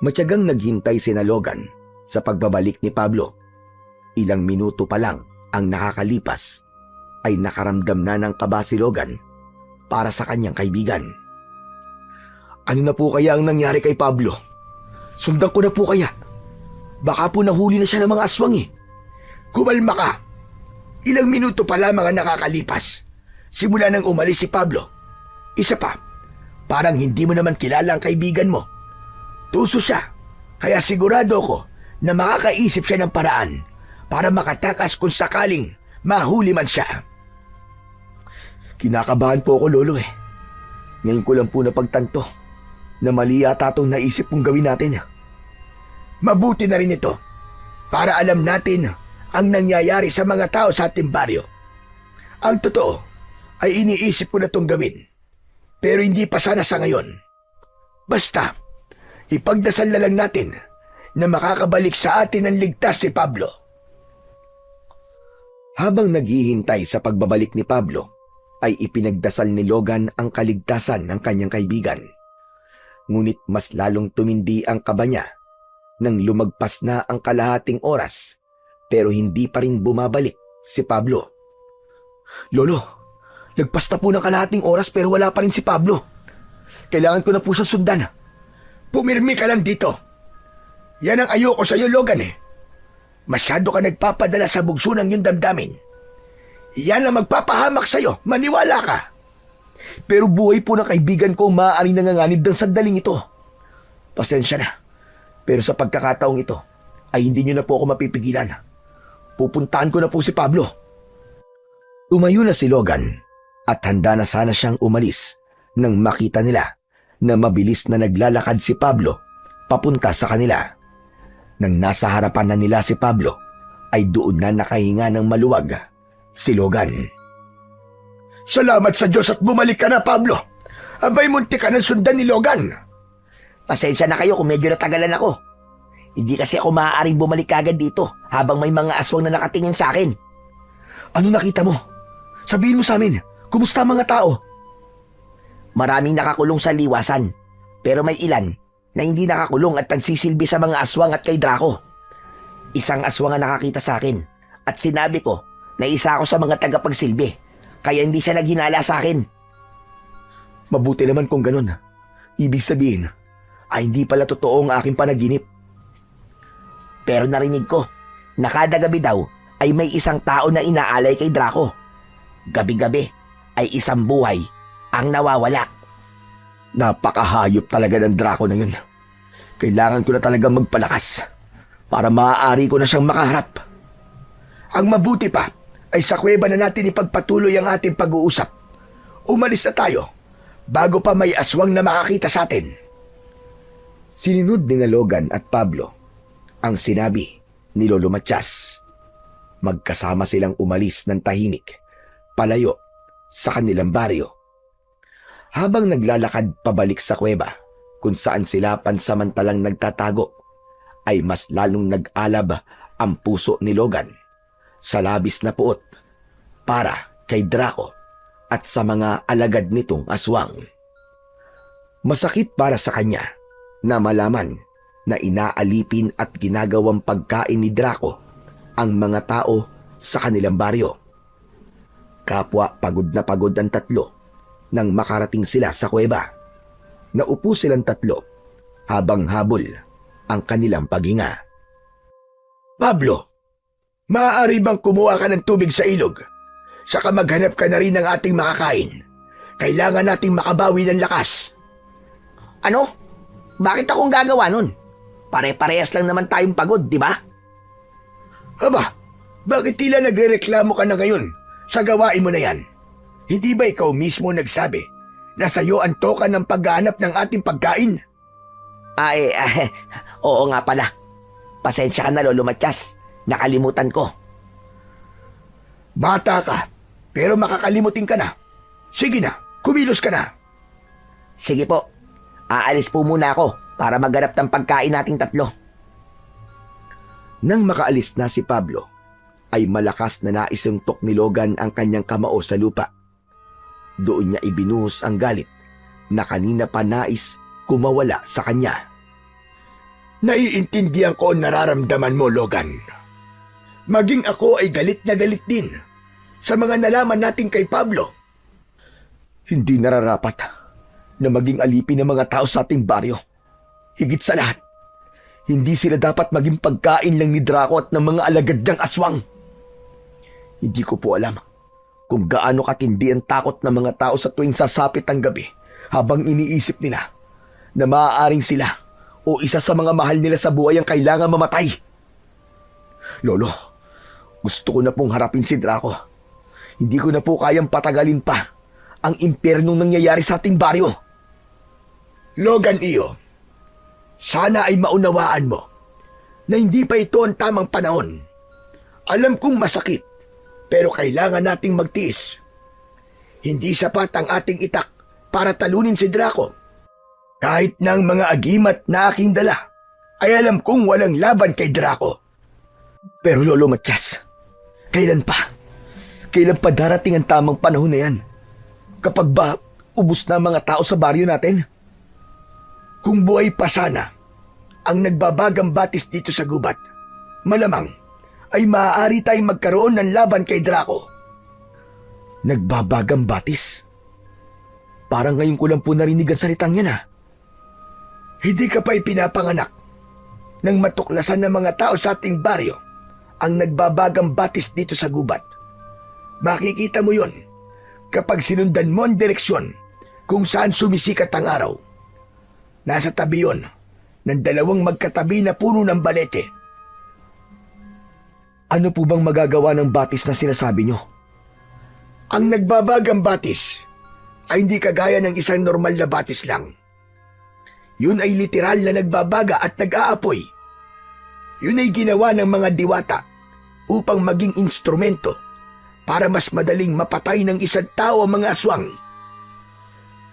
Matyagang naghintay sina Logan sa pagbabalik ni Pablo. Ilang minuto pa lang ang nakakalipas ay nakaramdam na ng kaba si Logan para sa kanyang kaibigan. Ano na po kaya ang nangyari kay Pablo? Sundan ko na po kaya? Baka po nahuli na siya ng mga aswang eh. Kumalma ka. Ilang minuto pa lamang ang nakakalipas. Simula nang umalis si Pablo. Isa pa, parang hindi mo naman kilala ang kaibigan mo. Tuso siya, kaya sigurado ko na makakaisip siya ng paraan para makatakas kung sakaling mahuli man siya. Kinakabahan po ako, Lolo eh. Ngayon ko lang po napagtanto na mali yata itong naisip kong gawin natin. Mabuti na rin ito para alam natin ang nangyayari sa mga tao sa ating baryo. Ang totoo ay iniisip ko na itong gawin, pero hindi pa sana sa ngayon. Basta, ipagdasal na lang natin na makakabalik sa atin ang ligtas si Pablo. Habang naghihintay sa pagbabalik ni Pablo, ay ipinagdasal ni Logan ang kaligtasan ng kanyang kaibigan. Ngunit mas lalong tumindi ang kaba niya nang lumagpas na ang kalahating oras pero hindi pa rin bumabalik si Pablo. Lolo, lagpas na po ng kalahating oras pero wala pa rin si Pablo. Kailangan ko na po siya sundan. Pumirmi ka lang dito. Yan ang ayoko sa'yo, Logan eh. Masyado ka nagpapadala sa bugso ng iyong damdamin. Yan ang magpapahamak sa'yo, maniwala ka. Pero buhay po ng kaibigan ko ang maaaring nanganganib ng sandaling ito. Pasensya na. Pero sa pagkakataong ito, ay hindi niyo na po ako mapipigilan. Pupuntahan ko na po si Pablo. Tumayo na si Logan at handa na sana siyang umalis nang makita nila na mabilis na naglalakad si Pablo papunta sa kanila. Nang nasa harapan na nila si Pablo, ay doon na nakahinga ng maluwag si Logan. Salamat sa Diyos at bumalik ka na, Pablo. Abay, munti ka ng sundan ni Logan. Pasensya na kayo kung medyo natagalan ako. Hindi kasi ako maaaring bumalik kagad dito habang may mga aswang na nakatingin sa akin. Ano nakita mo? Sabihin mo sa amin, kumusta ang mga tao? Maraming nakakulong sa liwasan, pero may ilan na hindi nakakulong at nagsisilbi sa mga aswang at kay Draco. Isang aswang ang nakakita sa akin at sinabi ko na isa ako sa mga tagapagsilbi, kaya hindi siya naghinala sa akin. Mabuti naman kung ganun. Ibig sabihin, ay hindi pala totoo ang aking panaginip. Pero narinig ko na kada gabi daw ay may isang tao na inaalay kay Draco. Gabi-gabi ay isang buhay ang nawawala. Napakahayop talaga ng Draco na yun. Kailangan ko na talaga magpalakas para maaari ko na siyang makaharap. Ang mabuti pa ay sa kuweba na natin ipagpatuloy ang ating pag-uusap. Umalis na tayo bago pa may aswang na makakita sa atin. Sinunod ni Logan at Pablo ang sinabi ni Lolo Matias. Magkasama silang umalis ng tahimik, palayo sa kanilang baryo. Habang naglalakad pabalik sa kuweba kung saan sila pansamantalang nagtatago, ay mas lalong nag-alab ang puso ni Logan sa labis na puot para kay Draco at sa mga alagad nitong aswang. Masakit para sa kanya na malaman na inaalipin at ginagawang pagkain ni Draco ang mga tao sa kanilang baryo. Kapwa pagod na pagod ang tatlo nang makarating sila sa kuweba. Naupo silang tatlo habang habol ang kanilang paghinga. Pablo, maaari bang kumuha ka ng tubig sa ilog? Saka maghanap ka na rin ng ating makakain. Kailangan nating makabawi ng lakas. Ano? Bakit akong gagawa nun? Pare-parehas lang naman tayong pagod, di ba? Aba, bakit tila nagrereklamo ka na ngayon sa gawain mo na yan? Hindi ba ikaw mismo nagsabi na sa'yo ang toka ng paghahanap ng ating pagkain? Oo nga pala. Pasensya ka na, Lolo Matias. Nakalimutan ko. Bata ka, pero makakalimutin ka na. Sige na, kumilos ka na. Sige po. Aalis po muna ako para maghanap ng pagkain nating tatlo. Nang makaalis na si Pablo, ay malakas na naisuntok ni Logan ang kanyang kamao sa lupa. Doon niya ibinuhos ang galit na kanina pa nais kumawala sa kanya. Naiintindihan ko ang nararamdaman mo, Logan. Maging ako ay galit na galit din sa mga nalaman natin kay Pablo. Hindi nararapat na maging alipin ng mga tao sa ating baryo. Higit sa lahat, hindi sila dapat maging pagkain lang ni Draco at ng mga alagad niyang aswang. Hindi ko po alam kung gaano katindi ang takot ng mga tao sa tuwing sasapit ang gabi habang iniisip nila na maaaring sila o isa sa mga mahal nila sa buhay ang kailangan mamatay. Lolo, gusto ko na pong harapin si Draco. Hindi ko na po kayang patagalin pa ang impyernong nangyayari sa ating baryo. Logan iyo, sana ay maunawaan mo na hindi pa ito ang tamang panahon. Alam kong masakit, pero kailangan nating magtiis. Hindi sapat ang ating itak para talunin si Draco. Kahit ng mga agimat na aking dala, ay alam kong walang laban kay Draco. Pero Lolo Matias, kailan pa? Kailan pa darating ang tamang panahon na yan? Kapag ba ubos na ang mga tao sa baryo natin? Kung buhay pa sana ang nagbabagang batis dito sa gubat, malamang ay maaari tayong magkaroon ng laban kay Draco. Nagbabagang batis? Parang ngayon ko lang po narinig ang salitang yan. Hindi ka pa ipinapanganak. nang matuklasan ng mga tao sa ating baryo ang nagbabagang batis dito sa gubat. Makikita mo yon kapag sinundan mo ang direksyon kung saan sumisikat ang araw. Nasa tabi yon ng dalawang magkatabi na puno ng balete. Ano po bang magagawa ng batis na sinasabi nyo? Ang nagbabagang batis ay hindi kagaya ng isang normal na batis lang. Yun ay literal na nagbabaga at nag-aapoy. Yun ay ginawa ng mga diwata upang maging instrumento para mas madaling mapatay ng isang tao ang mga aswang.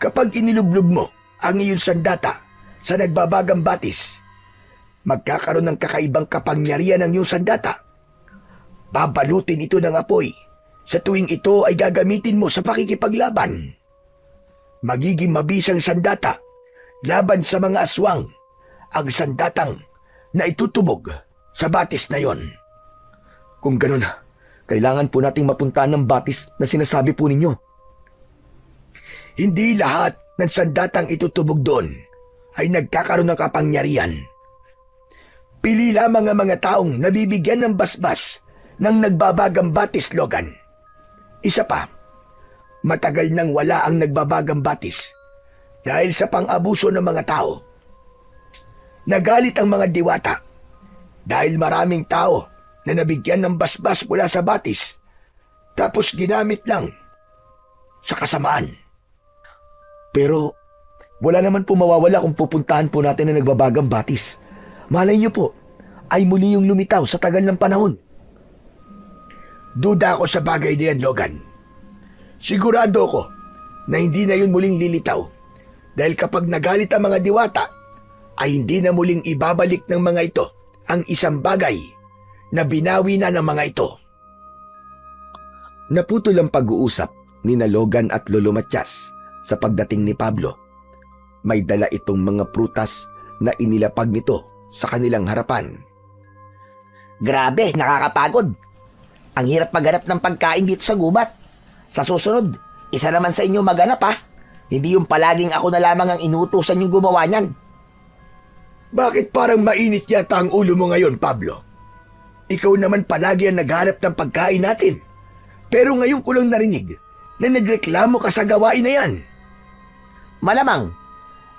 Kapag inilublog mo ang iyong sandata sa nagbabagang batis, magkakaroon ng kakaibang kapangyarihan ng iyong sandata. Babalutin ito ng apoy sa tuwing ito ay gagamitin mo sa pakikipaglaban. Magiging mabisang sandata laban sa mga aswang ang sandatang na itutubog sa batis na yon. Kung ganun, kailangan po nating mapuntahan ng batis na sinasabi po ninyo. Hindi lahat ng sandatang itutubog doon ay nagkakaroon ng kapangyarihan. Pili lamang ang mga taong nabibigyan ng basbas ng nagbabagang batis, Logan. Isa pa, matagal nang wala ang nagbabagang batis dahil sa pang-abuso ng mga tao. Nagalit ang mga diwata dahil maraming tao na nabigyan ng basbas mula sa batis tapos ginamit lang sa kasamaan. Pero wala naman po mawawala kung pupuntahan po natin ang nagbabagang batis. Malay niyo po, ay muli yung lumitaw sa tagal ng panahon. Duda ako sa bagay na yan, Logan. Sigurado ko na hindi na yun muling lilitaw dahil kapag nagalit ang mga diwata, ay hindi na muling ibabalik ng mga ito ang isang bagay na binawi na ng mga ito. Naputol ang pag-uusap ni Logan at Lolo Matias sa pagdating ni Pablo. May dala itong mga prutas na inilapag nito sa kanilang harapan. Grabe, nakakapagod. Ang hirap maghanap ng pagkain dito sa gubat. Sa susunod, isa naman sa inyo maghanap ha. Hindi yung palaging ako na lamang ang inuutusan yung gumawa niyan. Bakit parang mainit yata ang ulo mo ngayon, Pablo? Ikaw naman palagi ang naghanap ng pagkain natin. Pero ngayon ko lang narinig na nagreklamo ka sa gawain na yan. Malamang,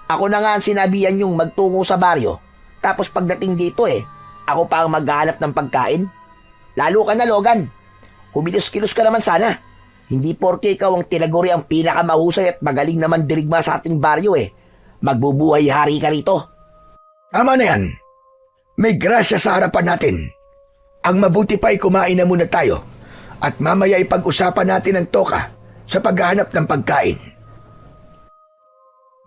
ako na nga ang sinabihan yung magtungo sa baryo. Tapos pagdating dito ako pa ang maghahanap ng pagkain. Lalo ka na, Logan. Kumilos-kilos ka naman sana. Hindi porke ikaw ang tinaguri ang pinakamahusay at magaling naman dirigma sa ating baryo magbubuhay hari ka rito. Tama na yan. May grasya sa harapan natin. Ang mabuti pa ay kumain na muna tayo at mamaya ipag-usapan natin ang toka sa paghahanap ng pagkain.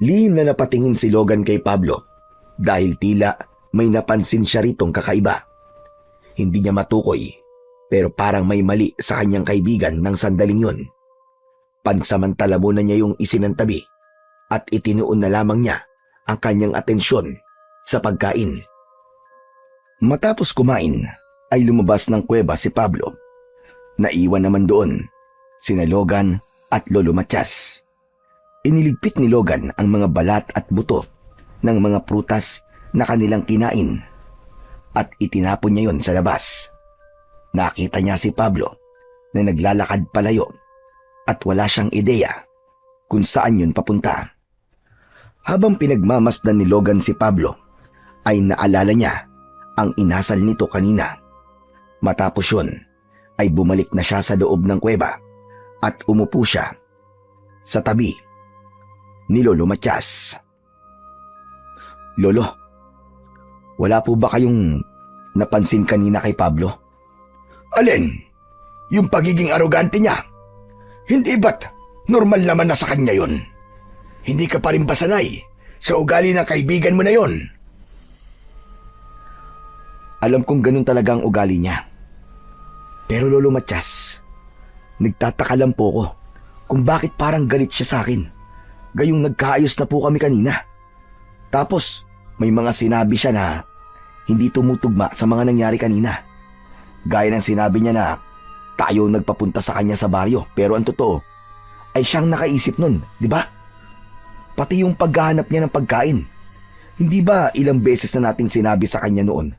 Lihim na napatingin si Logan kay Pablo dahil tila may napansin siya ritong kakaiba. Hindi niya matukoy pero parang may mali sa kanyang kaibigan ng sandaling yun. Pansamantala muna niya yung isinantabi at itinuon na lamang niya ang kanyang atensyon sa pagkain. Matapos kumain ay lumabas ng kuweba si Pablo. Naiwan naman doon sina Logan at Lolo Matias. Iniligpit ni Logan ang mga balat at buto ng mga prutas na kanilang kinain at itinapon niya yon sa labas. Nakita niya si Pablo na naglalakad palayo at wala siyang ideya kung saan yun papunta. Habang pinagmamasdan ni Logan si Pablo, ay naalala niya ang inasal nito kanina. Matapos yun, ay bumalik na siya sa loob ng kuweba at umupo siya sa tabi ni Lolo Matias. Lolo, wala po ba kayong napansin kanina kay Pablo? Alin? Yung pagiging arogante niya? Hindi ba't normal naman na sa kanya yon? Hindi ka pa rin ba sanay sa ugali ng kaibigan mo na yon? Alam kong ganun talaga ang ugali niya. Pero Lolo Matias, nagtataka lang po ko kung bakit parang galit siya sa akin. Gayong nagkaayos na po kami kanina. Tapos may mga sinabi siya na hindi tumutugma sa mga nangyari kanina. Gaya ng sinabi niya na tayo nagpapunta sa kanya sa baryo, pero ang totoo ay siyang nakaisip nun, di ba? Pati yung paghahanap niya ng pagkain. Hindi ba ilang beses na natin sinabi sa kanya noon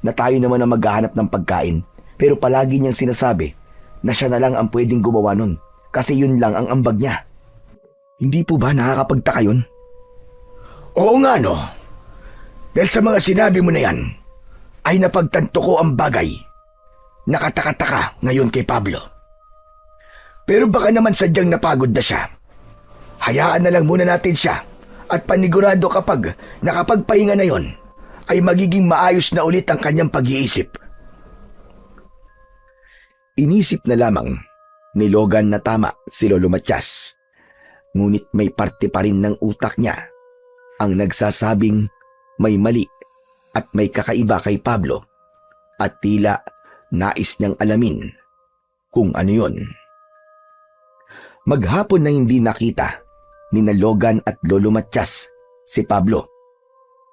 na tayo naman ang maghahanap ng pagkain, pero palagi niyang sinasabi na siya na lang ang pwedeng gumawa nun kasi yun lang ang ambag niya. Hindi po ba nakakapagtaka yun? Oo nga no. Dahil sa mga sinabi mo na yan, ay napagtanto ko ang bagay. Nakataka-taka ngayon kay Pablo. Pero baka naman sadyang napagod na siya. Hayaan na lang muna natin siya at panigurado kapag nakapagpahinga na yon, ay magiging maayos na ulit ang kanyang pag-iisip. Inisip na lamang ni Logan na tama si Lolo Matias. Ngunit may parte pa rin ng utak niya ang nagsasabing may mali at may kakaiba kay Pablo at tila nais niyang alamin kung ano yon. Maghapon na hindi nakita ni na Logan at Lolo Matias si Pablo.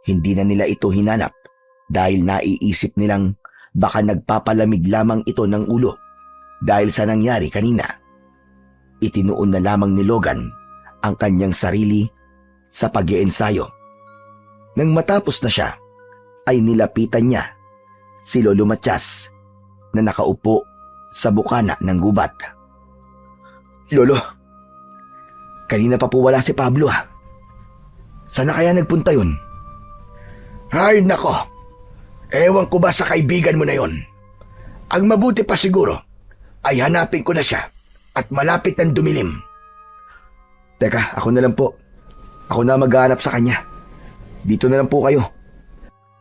Hindi na nila ito hinanap dahil naiisip nilang baka nagpapalamig lamang ito ng ulo dahil sa nangyari kanina. Itinuon na lamang ni Logan ang kanyang sarili sa pag-iensayo. Nang matapos na siya, ay nilapitan niya si Lolo Matias na nakaupo sa bukana ng gubat. Lolo, Kanina pa po wala si Pablo ha. Sana kaya nagpunta yun? ay nako. Ewan ko ba sa kaibigan mo na yon. Ang mabuti pa siguro ay hanapin ko na siya at malapit ng dumilim. Teka, ako na lang po. Ako na maghahanap sa kanya. Dito na lang po kayo.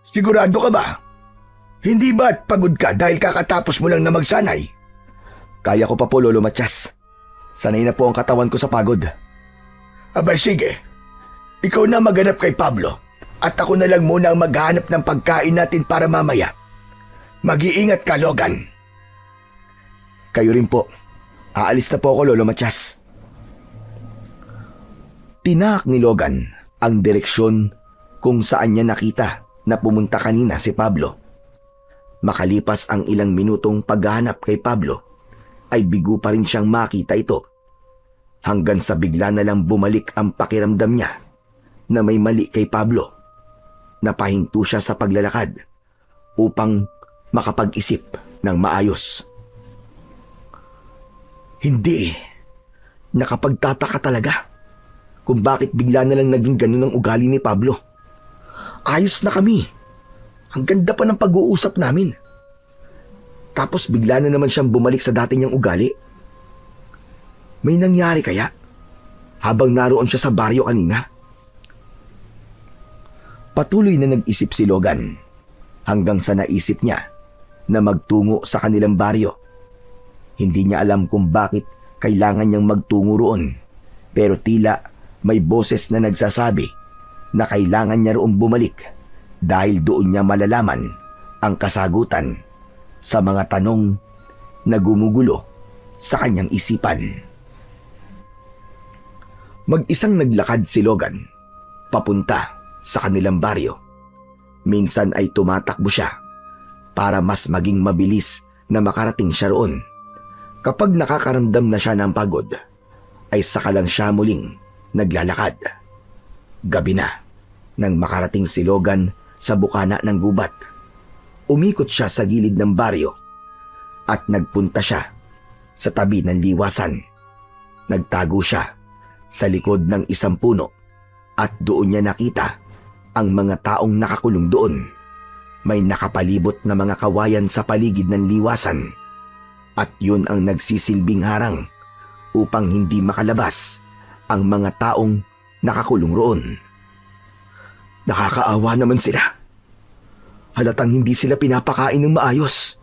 Sigurado ka ba? Hindi ba't pagod ka dahil kakatapos mo lang na magsanay? Kaya ko pa po, Lolo Matias. Sanay na po ang katawan ko sa pagod. Abay sige, ikaw na maghanap kay Pablo at ako na lang muna ang maghanap ng pagkain natin para mamaya. Mag-iingat ka, Logan. Kayo rin po. Aalis na po ako, Lolo Matias. Tinahak ni Logan ang direksyon kung saan niya nakita na pumunta kanina si Pablo. Makalipas ang ilang minutong paghahanap kay Pablo, ay bigo pa rin siyang makita ito. Hanggang sa bigla na lang bumalik ang pakiramdam niya na may mali kay Pablo. Napahinto siya sa paglalakad upang makapag-isip ng maayos. Hindi. Nakapagtataka talaga kung bakit bigla na lang naging ganun ang ugali ni Pablo. Ayos na kami. Ang ganda pa ng pag-uusap namin. Tapos bigla na naman siyang bumalik sa dati niyang ugali. May nangyari kaya habang naroon siya sa baryo kanina? Patuloy na nag-isip si Logan hanggang sa naisip niya na magtungo sa kanilang baryo. Hindi niya alam kung bakit kailangan niyang magtungo roon, pero tila may boses na nagsasabi na kailangan niya roon bumalik dahil doon niya malalaman ang kasagutan sa mga tanong na gumugulo sa kanyang isipan. Mag-isang naglakad si Logan papunta sa kanilang baryo. Minsan ay tumatakbo siya para mas maging mabilis na makarating siya roon. Kapag nakakaramdam na siya ng pagod, ay saka lang siya muling naglalakad. Gabi na nang makarating si Logan sa bukana ng gubat. Umikot siya sa gilid ng baryo at nagpunta siya sa tabi ng liwasan. Nagtago siya sa likod ng isang puno at doon niya nakita ang mga taong nakakulong doon. May nakapalibot na mga kawayan sa paligid ng liwasan at yun ang nagsisilbing harang upang hindi makalabas ang mga taong nakakulong roon. Nakakaawa naman sila. Halatang hindi sila pinapakain ng maayos.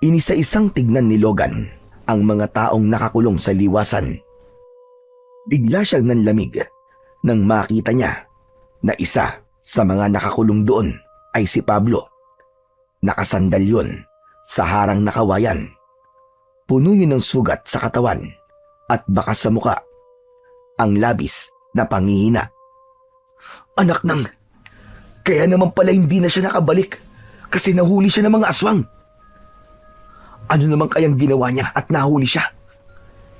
Inisa-isang tignan ni Logan ang mga taong nakakulong sa liwasan. Bigla siyang nanlamig nang makita niya na isa sa mga nakakulong doon ay si Pablo. Nakasandal yun sa harang na kawayan. Puno yun ng sugat sa katawan at bakas sa muka. Ang labis na panghihina. Anak nang, kaya naman pala hindi na siya nakabalik kasi nahuli siya ng mga aswang. Ano naman kayang ginawa niya at nahuli siya?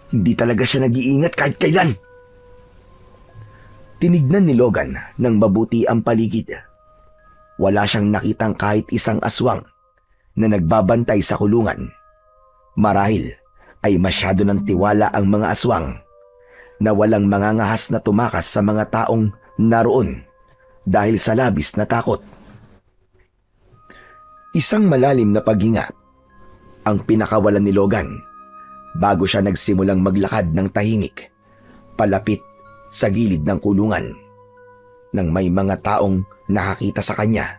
Hindi talaga siya nag-iingat kahit kailan. Tinignan ni Logan ng mabuti ang paligid. Wala siyang nakitang kahit isang aswang na nagbabantay sa kulungan. Marahil ay masyado ng tiwala ang mga aswang na walang mangangahas na tumakas sa mga taong naroon dahil sa labis na takot. Isang malalim na paghinga ang pinakawalan ni Logan bago siya nagsimulang maglakad ng tahimik palapit sa gilid ng kulungan. Nang may mga taong nakakita sa kanya,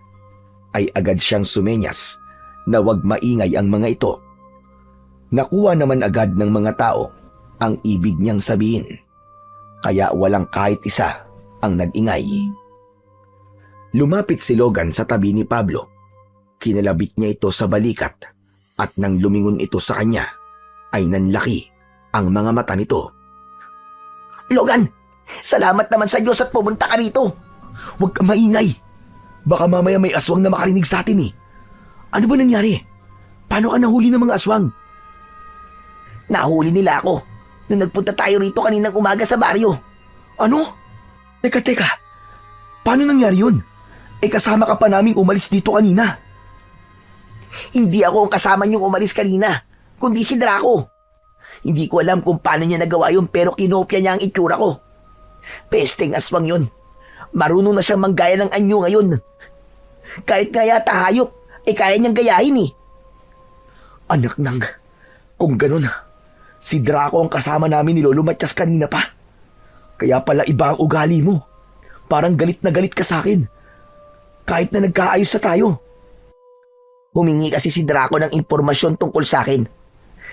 ay agad siyang sumenyas na huwag maingay ang mga ito. Nakuha naman agad ng mga tao ang ibig niyang sabihin, kaya walang kahit isa ang nag-ingay. Lumapit si Logan sa tabi ni Pablo. Kinalabit niya ito sa balikat at nang lumingon ito sa kanya, ay nanlaki ang mga mata nito. Logan, salamat naman sa Diyos at pumunta ka rito. Huwag kang maingay. Baka mamaya may aswang na makarinig sa atin eh. Ano ba nangyari? Paano ka nahuli ng mga aswang? Nahuli nila ako nung nagpunta tayo rito kaninang umaga sa baryo. Ano? Teka. Paano nangyari yun? Kasama ka pa naming umalis dito kanina. Hindi ako ang kasama niyong umalis kanina, kundi si Draco. Hindi ko alam kung paano niya nagawa yun pero kinopya niya ang itsura ko. Pesteng aswang yun. Marunong na siyang manggaya ng anyo ngayon. Kahit nga yata hayop, kaya niyang gayahin eh. Anak nang, kung ganun, si Draco ang kasama namin ni Lolo Matias kanina pa. Kaya pala iba ang ugali mo. Parang galit na galit ka sa akin. Kahit na nagkaayos sa tayo. Humingi kasi si Draco ng impormasyon tungkol sa akin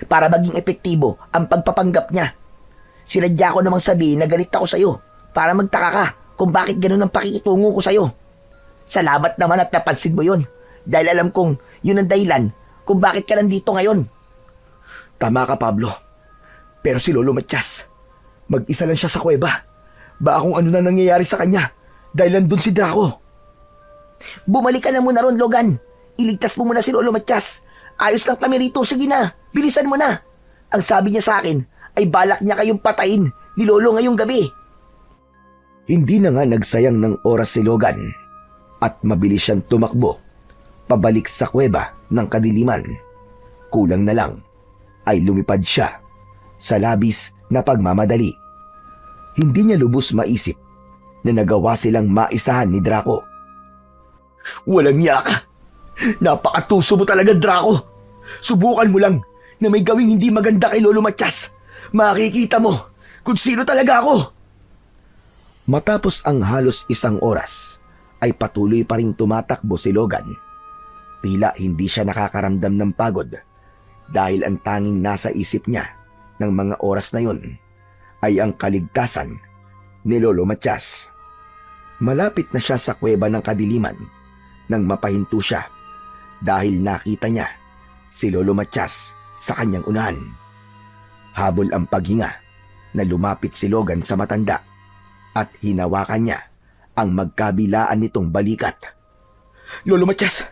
para maging epektibo ang pagpapanggap niya. Sinadya ko namang sabihin na galit ako sa'yo para magtaka ka kung bakit ganun ang pakikitungo ko sa'yo. Salamat naman at napansin mo yun dahil alam kong yun ang dahilan kung bakit ka nandito ngayon. Tama ka, Pablo. Pero si Lolo Matias, mag-isa lang siya sa kuweba. Baka kung ano na nangyayari sa kanya dahil nandun si Draco. Bumalik ka na muna ron, Logan. Iligtas mo muna si Lolo Matias. Ayos lang kami rito. Sige na, bilisan mo na. Ang sabi niya sa akin ay balak niya kayong patayin ni Lolo ngayong gabi. Hindi na nga nagsayang ng oras si Logan at mabilis siyang tumakbo pabalik sa kuweba ng kadiliman. Kulang na lang ay lumipad siya sa labis na pagmamadali. Hindi niya lubos maisip na nagawa silang maisahan ni Draco. Walang niya ka! Napakatuso mo talaga, Draco! Subukan mo lang na may gawing hindi maganda kay Lolo Matias. Makikita mo kung sino talaga ako! Matapos ang halos isang oras, ay patuloy pa ring tumatakbo si Logan. Tila hindi siya nakakaramdam ng pagod dahil ang tanging nasa isip niya ng mga oras na yun ay ang kaligtasan ni Lolo Matias. Malapit na siya sa kuweba ng kadiliman nang mapahinto siya dahil nakita niya si Lolo Matias sa kanyang unahan. Habol ang paghinga na lumapit si Logan sa matanda at hinawakan niya ang magkabilaan nitong balikat. Lolo Matias,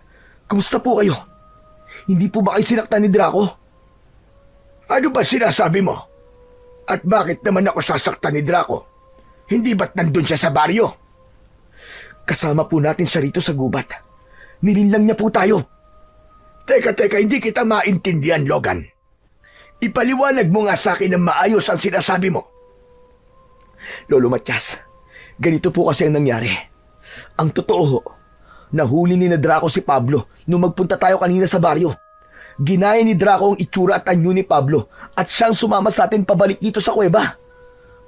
kumusta po kayo? Hindi po ba kayo sinaktan ni Draco? Ano ba sinasabi mo? At bakit naman ako sasaktan ni Draco? Hindi ba't nandun siya sa baryo? Kasama po natin siya rito sa gubat. Nilinlang niya po tayo. Teka, hindi kita maintindihan, Logan. Ipaliwanag mo nga sa akin ng maayos ang sinasabi mo. Lolo Matias, ganito po kasi ang nangyari. Ang totoo, nahuli ni na Draco si Pablo nung magpunta tayo kanina sa baryo. Ginaya ni Draco ang itsura at anyo ni Pablo at siyang sumama sa atin pabalik dito sa kuweba.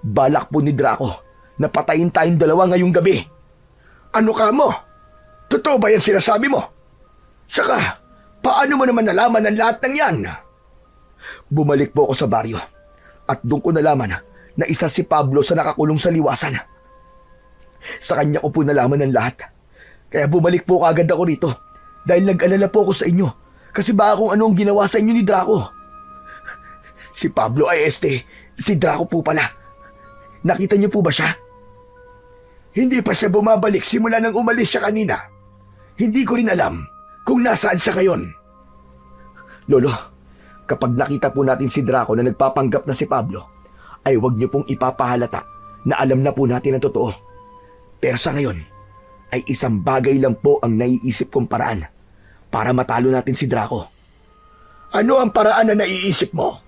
Balak po ni Draco na patayin tayong dalawa ngayong gabi. Ano ka mo? Totoo ba yan sinasabi mo? Saka, paano mo naman nalaman ang lahat ng yan? Bumalik po ako sa baryo at doon ko nalaman na isa si Pablo sa nakakulong sa liwasan. Sa kanya ko po nalaman ang lahat. Kaya bumalik po kaagad ako rito dahil nag-alala po ako sa inyo kasi baka kung ano ang ginawa sa inyo ni Draco. Si Pablo ay si Draco po pala. Nakita niyo po ba siya? Hindi pa siya bumabalik simula nang umalis siya kanina. Hindi ko rin alam kung nasaan siya ngayon. Lolo, kapag nakita po natin si Draco na nagpapanggap na si Pablo, ay huwag niyo pong ipapahalata na alam na po natin ang totoo. Pero sa ngayon, ay isang bagay lang po ang naiisip kong paraan para matalo natin si Draco. Ano ang paraan na naiisip mo?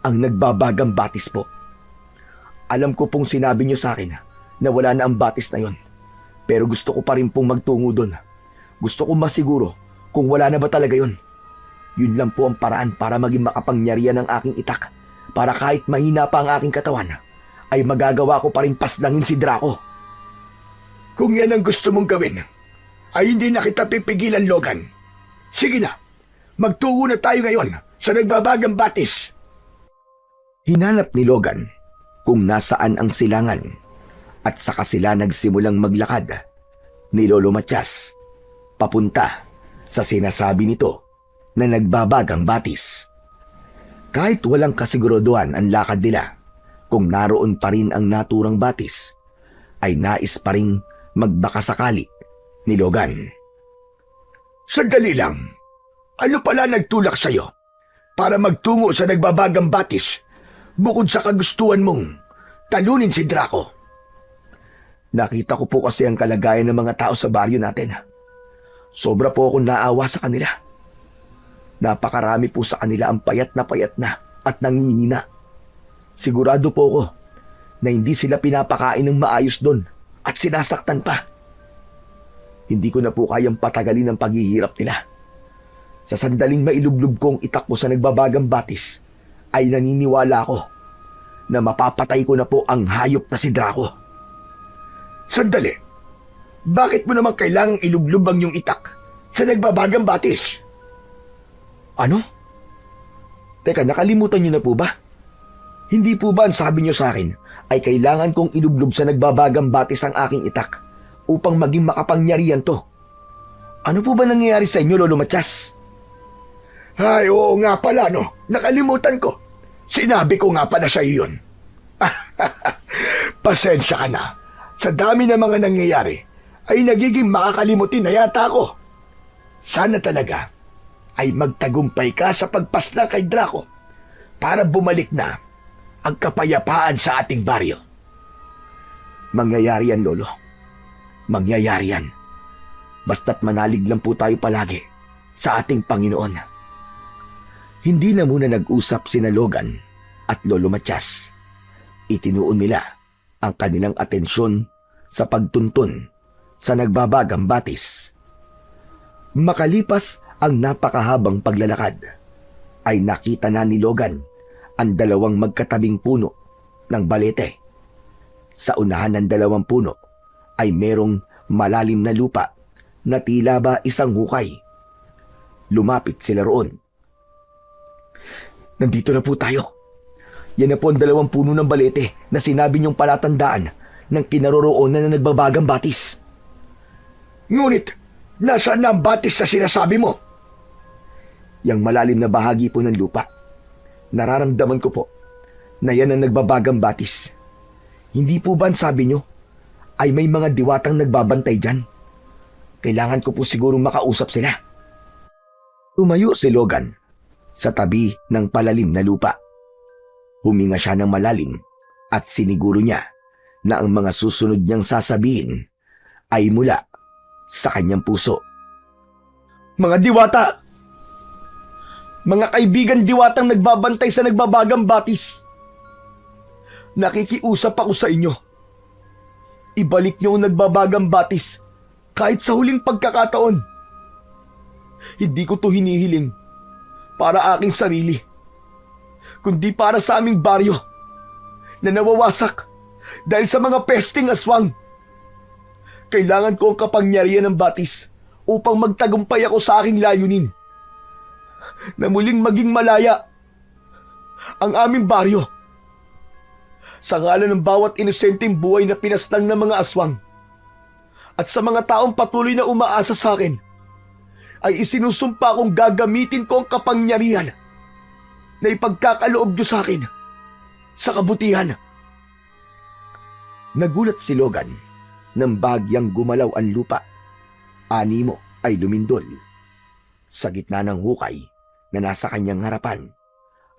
Ang nagbabagang batis po. Alam ko pong sinabi niyo sa akin na wala na ang batis na yon. Pero gusto ko pa rin pong magtungo doon. Gusto ko masiguro kung wala na ba talaga yon. Yun lang po ang paraan para maging makapangyarihan ng aking itak. Para kahit mahina pa ang aking katawan, ay magagawa ko pa rin paslangin si Draco. Kung yan ang gusto mong gawin, ay hindi na kita pipigilan, Logan. Sige na, magtungo na tayo ngayon sa nagbabagang batis. Hinanap ni Logan kung nasaan ang silangan at saka sila nagsimulang maglakad ni Lolo Matias papunta sa sinasabi nito na nagbabagang batis. Kahit walang kasiguraduhan ang lakad nila kung naroon pa rin ang naturang batis, ay nais pa rin magbakasakali ni Logan. Sandali lang, ano pala nagtulak sa'yo para magtungo sa nagbabagang batis bukod sa kagustuhan mong talunin si Draco? Nakita ko po kasi ang kalagayan ng mga tao sa baryo natin. Sobra po akong naawa sa kanila. Napakarami po sa kanila ang payat na at nangihina. Sigurado po ako na hindi sila pinapakain ng maayos doon at sinasaktan pa. Hindi ko na po kayang patagalin ang paghihirap nila. Sa sandaling mailublob kong itakbo sa nagbabagang batis, ay naniniwala ako na mapapatay ko na po ang hayop na si Draco. Sandali, bakit mo naman kailangang ilublob ang iyong itak sa nagbabagang batis? Ano? Teka, nakalimutan niyo na po ba? Hindi po ba ang sabi niyo sa akin ay kailangan kong ilublob sa nagbabagang batis ang aking itak upang maging makapangyarihan to? Ano po ba nangyayari sa inyo, Lolo Matias? Ay, oo nga pala, no. Nakalimutan ko. Sinabi ko nga pala sa iyo yun. Pasensya ka na. Sa dami ng mga nangyayari, ay nagiging makakalimutin na yata ako. Sana talaga ay magtagumpay ka sa pagpaslang kay Draco para bumalik na ang kapayapaan sa ating baryo. Mangyayari yan, Lolo. Mangyayari yan. Basta't manalig lang po tayo palagi sa ating Panginoon. Hindi na muna nag-usap sina Logan at Lolo Matias. Itinuon nila ang kanilang atensyon sa pagtuntun sa nagbabagang batis. Makalipas ang napakahabang paglalakad, ay nakita na ni Logan ang dalawang magkatabing puno ng balete. Sa unahan ng dalawang puno ay merong malalim na lupa na tila ba isang hukay. Lumapit sila roon. Nandito na po tayo. Yan na po ang dalawang puno ng balete na sinabi niyong palatandaan ng kinaroroonan na nagbabagang batis. Ngunit, nasaan na ang batis na sinasabi mo? Yang malalim na bahagi po ng lupa. Nararamdaman ko po na yan ang nagbabagang batis. Hindi po ba ang sabi niyo ay may mga diwatang nagbabantay dyan? Kailangan ko po sigurong makausap sila. Tumayo si Logan sa tabi ng palalim na lupa. Huminga siya ng malalim at siniguro niya na ang mga susunod niyang sasabihin ay mula sa kanyang puso. Mga diwata! Mga kaibigan diwatang nagbabantay sa nagbabagang batis. Nakikiusap ako sa inyo. Ibalik niyo ang nagbabagang batis kahit sa huling pagkakataon. Hindi ko to hinihiling para aking sarili, kundi para sa aming baryo na nawawasak dahil sa mga pesting aswang. Kailangan ko ang kapangyarihan ng batis upang magtagumpay ako sa aking layunin na muling maging malaya ang aming baryo. Sa ngalan ng bawat inosenteng buhay na pinaslang ng mga aswang at sa mga taong patuloy na umaasa sa akin, ay isinusumpa kong gagamitin ko ang kapangyarihan na ipagkakaloob niyo sa akin sa kabutihan. Nagulat si Logan nang bagyang gumalaw ang lupa. Animo ay lumindol. Sa gitna ng hukay na nasa kanyang harapan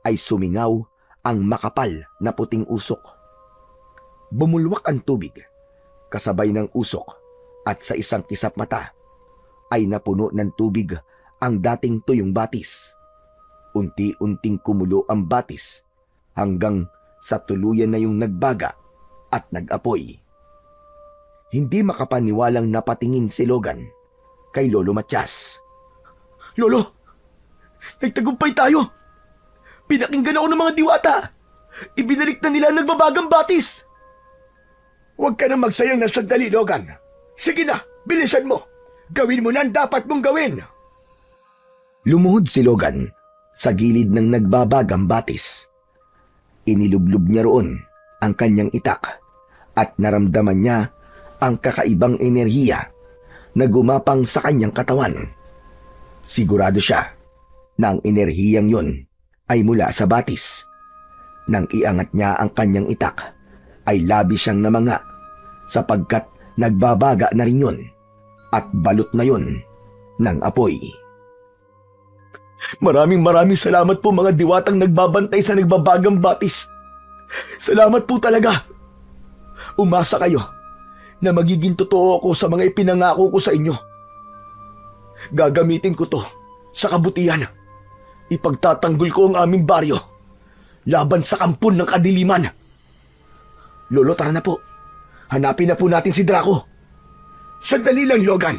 ay sumingaw ang makapal na puting usok. Bumulwak ang tubig Kasabay ng usok at sa isang kisap mata ay napuno ng tubig ang dating tuyong batis. Unti-unting kumulo ang batis hanggang sa tuluyan na yung nagbaga at nag-apoy. Hindi makapaniwalang napatingin si Logan kay Lolo Matias. Lolo, nagtagumpay tayo. Pinakinggan ako ng mga diwata. Ibinalik na nila ang nagbabagang batis. Huwag ka na magsayang ng sandali, Logan. Sige na, bilisan mo. Gawin mo na ang dapat mong gawin. Lumuhod si Logan sa gilid ng nagbabagang batis. Inilublob niya roon ang kanyang itak at naramdaman niya ang kakaibang enerhiya na gumapang sa kanyang katawan. Sigurado siya na ang enerhiyang yon ay mula sa batis. Nang iangat niya ang kanyang itak, ay labi siyang namanga sapagkat nagbabaga na rin yun at balot na yun ng apoy. Maraming salamat po mga diwatang nagbabantay sa nagbabagang batis. Salamat po talaga. Umasa kayo na magiging totoo ako sa mga ipinangako ko sa inyo. Gagamitin ko to sa kabutihan. Ipagtatanggol ko ang aming baryo laban sa kampon ng kadiliman. Lolo, tara na po. Hanapin na po natin si Draco. Sandali lang, Logan.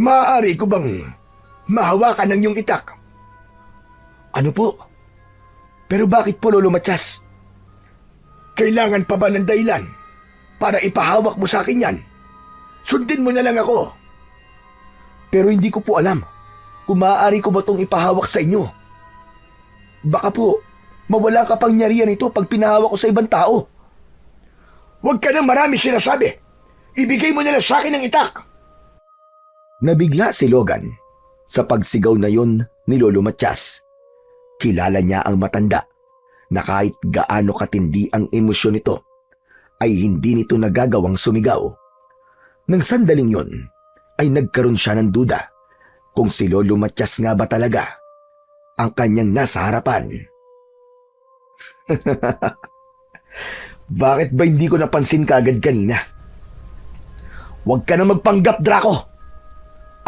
Maaari ko bang mahawakan ng iyong itak? Ano po? Pero bakit po, Lolo Matias? Kailangan pa ba ng dahilan para ipahawak mo sa akin yan? Sundin mo na lang ako. Pero hindi ko po alam kung maaari ko ba itong ipahawak sa inyo. Baka po, mawala ka pang nyarihan ito pag pinahawak ko sa ibang tao. Huwag ka nang marami sinasabi. Ibigay mo na lang sa akin ang itak. Nabigla si Logan sa pagsigaw na yon ni Lolo Matias. Kilala niya ang matanda na kahit gaano katindi ang emosyon nito, ay hindi nito nagagawang sumigaw. Nang sandaling yon, ay nagkaroon siya ng duda kung si Lolo Matias nga ba talaga ang kanyang nasa harapan. Bakit ba hindi ko napansin kagad kanina? Huwag ka na magpanggap, Draco.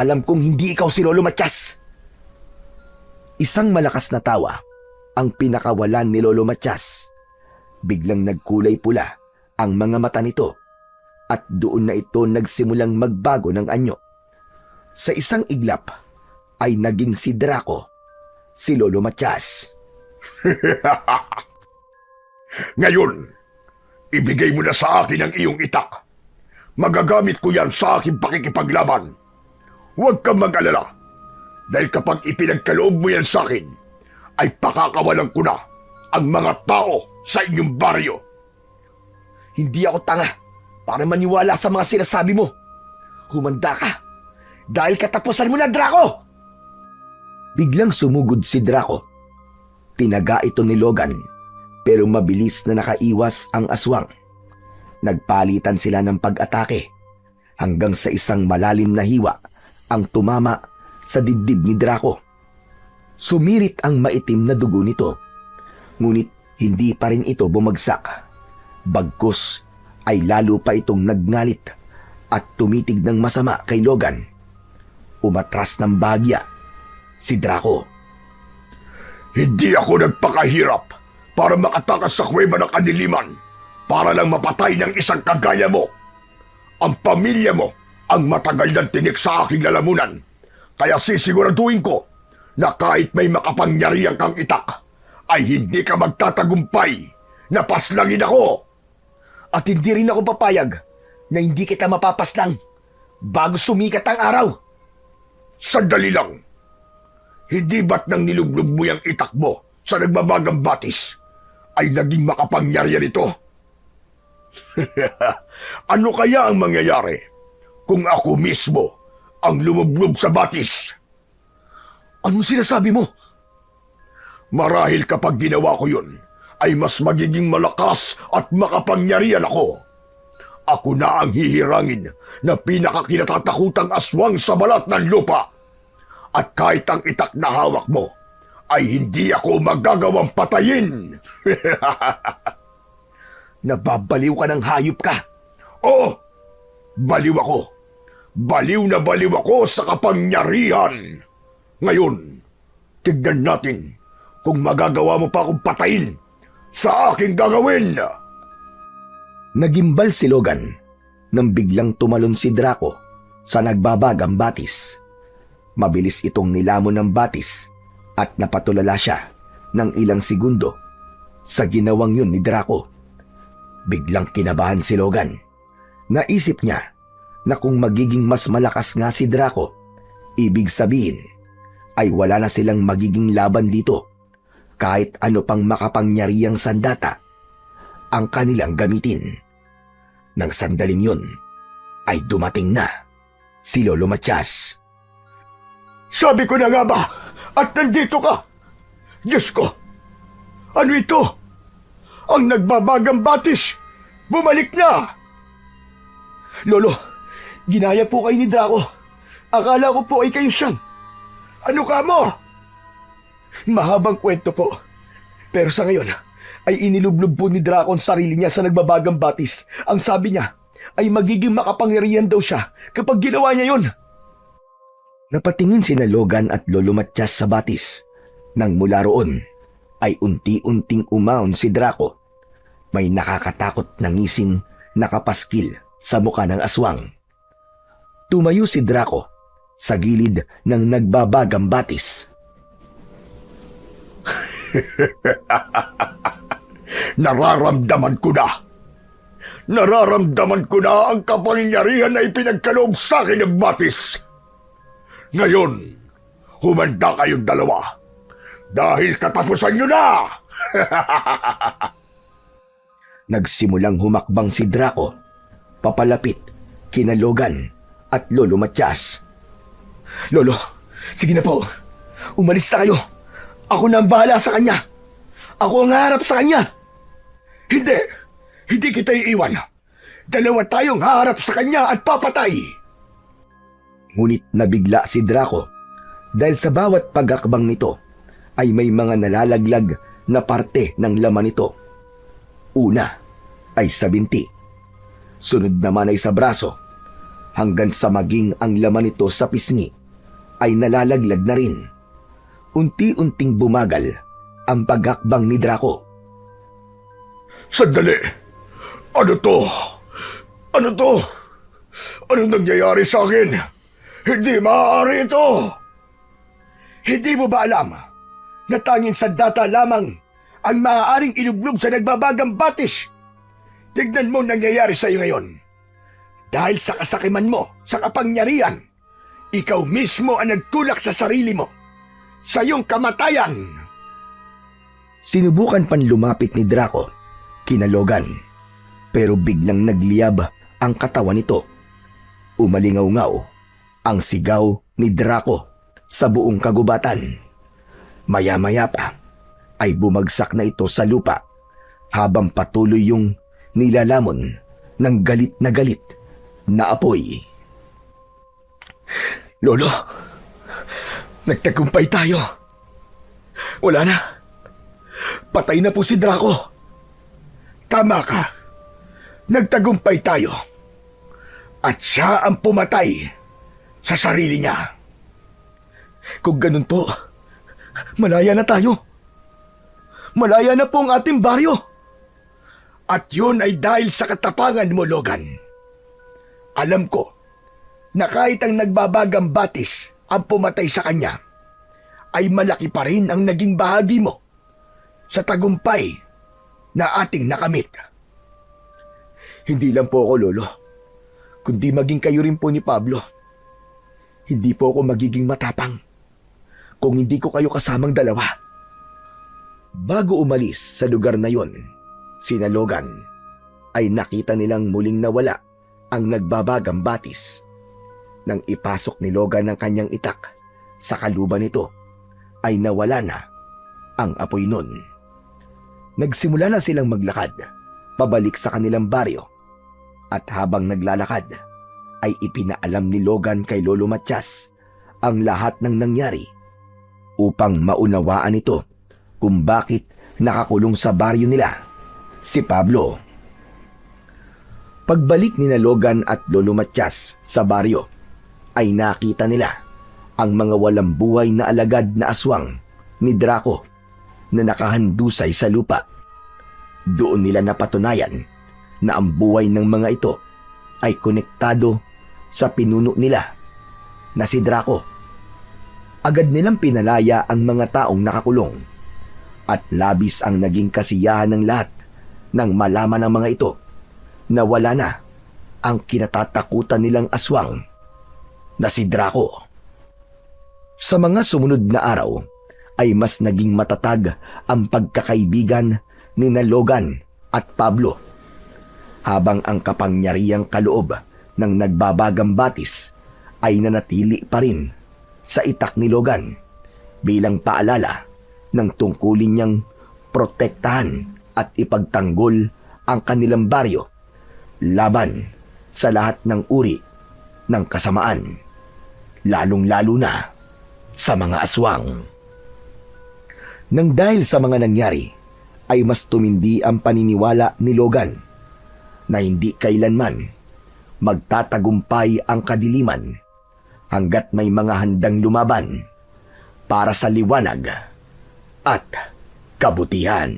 Alam kong hindi ikaw si Lolo Matias. Isang malakas na tawa ang pinakawalan ni Lolo Matias. Biglang nagkulay pula ang mga mata nito at doon na ito nagsimulang magbago ng anyo. Sa isang iglap ay naging si Draco, si Lolo Matias. Ngayon, ibigay mo na sa akin ang iyong itak. Magagamit ko yan sa aking pakikipaglaban. Huwag kang mag-alala. Dahil kapag ipinagkaloob mo yan sa akin, ay pakakawalan ko na ang mga tao sa inyong baryo. Hindi ako tanga para maniwala sa mga sinasabi mo. Humanda ka. Dahil katapusan mo na, Draco! Biglang sumugod si Draco. Tinaga ito ni Logan, pero mabilis na nakaiwas ang aswang. Nagpalitan sila ng pag-atake hanggang sa isang malalim na hiwa ang tumama sa dibdib ni Draco. Sumirit ang maitim na dugo nito, ngunit hindi pa rin ito bumagsak. Bagkus ay lalo pa itong nagngalit at tumitig ng masama kay Logan. Umatras ng bahagya si Draco. Hindi ako nagpakahirap para makatakas sa kuweba ng kadiliman para lang mapatay ng isang kagaya mo. Ang pamilya mo ang matagal ng tinik sa aking lalamunan, kaya sisiguraduhin ko na kahit may makapangyarihan kang itak, ay hindi ka magtatagumpay na paslangin ako. At hindi rin ako papayag na hindi kita mapapaslang bago sumikat ang araw. Sandali lang. Hindi ba't nang nilublob mo yung itak mo sa nagbabagang batis ay naging makapangyarihan ito? Ano kaya ang mangyayari kung ako mismo ang lumublob sa batis? Anong sinasabi mo? Marahil kapag ginawa ko yun, ay mas magiging malakas at makapangyarihan ako. Ako na ang hihirangin na pinakakinatatakutang aswang sa balat ng lupa. At kahit ang itak na hawak mo, ay hindi ako magagawang patayin. Nababaliw ka ng hayop ka. Oo, baliw ako. Baliw na baliw ako sa kapangyarihan. Ngayon, tignan natin kung magagawa mo pa akong patayin sa aking gagawin. Nagimbal si Logan nang biglang tumalon si Draco sa nagbabagang batis. Mabilis itong nilamon ng batis at napatulala siya ng ilang segundo sa ginawang yun ni Draco. Biglang kinabahan si Logan. Naisip niya na kung magiging mas malakas nga si Draco, ibig sabihin ay wala na silang magiging laban dito kahit ano pang makapangyarihang sandata ang kanilang gamitin. Nang sandaling yun ay dumating na si Lolo Matias. Sabi ko na nga ba, at nandito ka. Diyos ko, ano ito? Ang nagbabagang batis, bumalik na. Lolo, ginaya po kayo ni Draco. Akala ko po ay kayo siyang. Ano ka mo? Mahabang kwento po. Pero sa ngayon, ay inilublob po ni Draco ang sarili niya sa nagbabagang batis. Ang sabi niya, ay magiging makapangyarihan daw siya kapag ginawa niya yon. Napatingin sina Logan at Lolo Matias sa batis. Nang mula roon, ay unti-unting umahon si Draco. May nakakatakot na ngising nakapaskil sa mukha ng aswang. Tumayo si Draco sa gilid ng nagbabagang batis. Nararamdaman ko na. Nararamdaman ko na ang kapangyarihan na ipinagkaloob sa akin ng batis. Ngayon, humanda kayong dalawa. Dahil katapusan nyo na! Nagsimulang humakbang si Draco, papalapit kina Logan at Lolo Matias. Lolo, sige na po. Umalis na kayo. Ako na ang bahala sa kanya. Ako ang harap sa kanya. Hindi! Hindi kita iiwan. Dalawa tayong haharap sa kanya at papatay. Ngunit nabigla si Draco dahil sa bawat pagakbang nito ay may mga nalalaglag na parte ng laman nito. Una ay sa binti. Sunod naman ay sa braso. Hanggang sa maging ang laman nito sa pisngi ay nalalaglag na rin. Unti-unting bumagal ang paghakbang ni Draco. Sandali! Ano to? Ano to? Anong nangyayari sa akin? Hindi maaari ito! Hindi mo ba alam na tanging sandata lamang ang maaaring ilublob sa nagbabagang batis? Tignan mo nangyayari sa iyo ngayon. Dahil sa kasakiman mo, sa kapangyarihan, ikaw mismo ang nagtulak sa sarili mo, sa iyong kamatayan. Sinubukan pan lumapit ni Draco kina Logan, pero biglang nagliyab ang katawan nito. Umalingaw-ngaw ang sigaw ni Draco sa buong kagubatan. Maya-maya pa ay bumagsak na ito sa lupa habang patuloy yung nilalamon ng galit na apoy. Lolo, nagtagumpay tayo. Wala na. Patay na po si Draco. Tama ka. Nagtagumpay tayo. At siya ang pumatay sa sarili niya. Kung ganun po, malaya na tayo. Malaya na po ang ating baryo. At yun ay dahil sa katapangan mo, Logan. Alam ko na kahit ang nagbabagang batis ang pumatay sa kanya, ay malaki pa rin ang naging bahagi mo sa tagumpay na ating nakamit. Hindi lang po ako, Lolo, kundi maging kayo rin po ni Pablo. Hindi po ako magiging matapang kung hindi ko kayo kasamang dalawa. Bago umalis sa lugar na yon, sina Logan ay nakita nilang muling nawala ang nagbabagang batis. Nang ipasok ni Logan ang kanyang itak sa kaluban nito, ay nawala na ang apoy nun. Nagsimula na silang maglakad pabalik sa kanilang baryo, at habang naglalakad ay ipinaalam ni Logan kay Lolo Matias ang lahat ng nangyari upang maunawaan ito kung bakit nakakulong sa baryo nila si Pablo. Pagbalik ni Logan at Lolo Matias sa baryo, ay nakita nila ang mga walang buhay na alagad na aswang ni Draco na nakahandusay sa lupa. Doon nila napatunayan na ang buhay ng mga ito ay konektado sa pinuno nila na si Draco. Agad nilang pinalaya ang mga taong nakakulong at labis ang naging kasiyahan ng lahat nang malaman ng mga ito na wala na ang kinatatakutan nilang aswang na si Draco. Sa mga sumunod na araw ay mas naging matatag ang pagkakaibigan ni Logan at Pablo, habang ang kapangyarihang kaloob ng nagbabagang batis ay nanatili pa rin sa itak ni Logan bilang paalala ng tungkulin niyang protektahan at ipagtanggol ang kanilang baryo laban sa lahat ng uri ng kasamaan, lalong-lalo na sa mga aswang. Nang dahil sa mga nangyari, ay mas tumindi ang paniniwala ni Logan na hindi kailanman magtatagumpay ang kadiliman hanggat may mga handang lumaban para sa liwanag at kabutihan.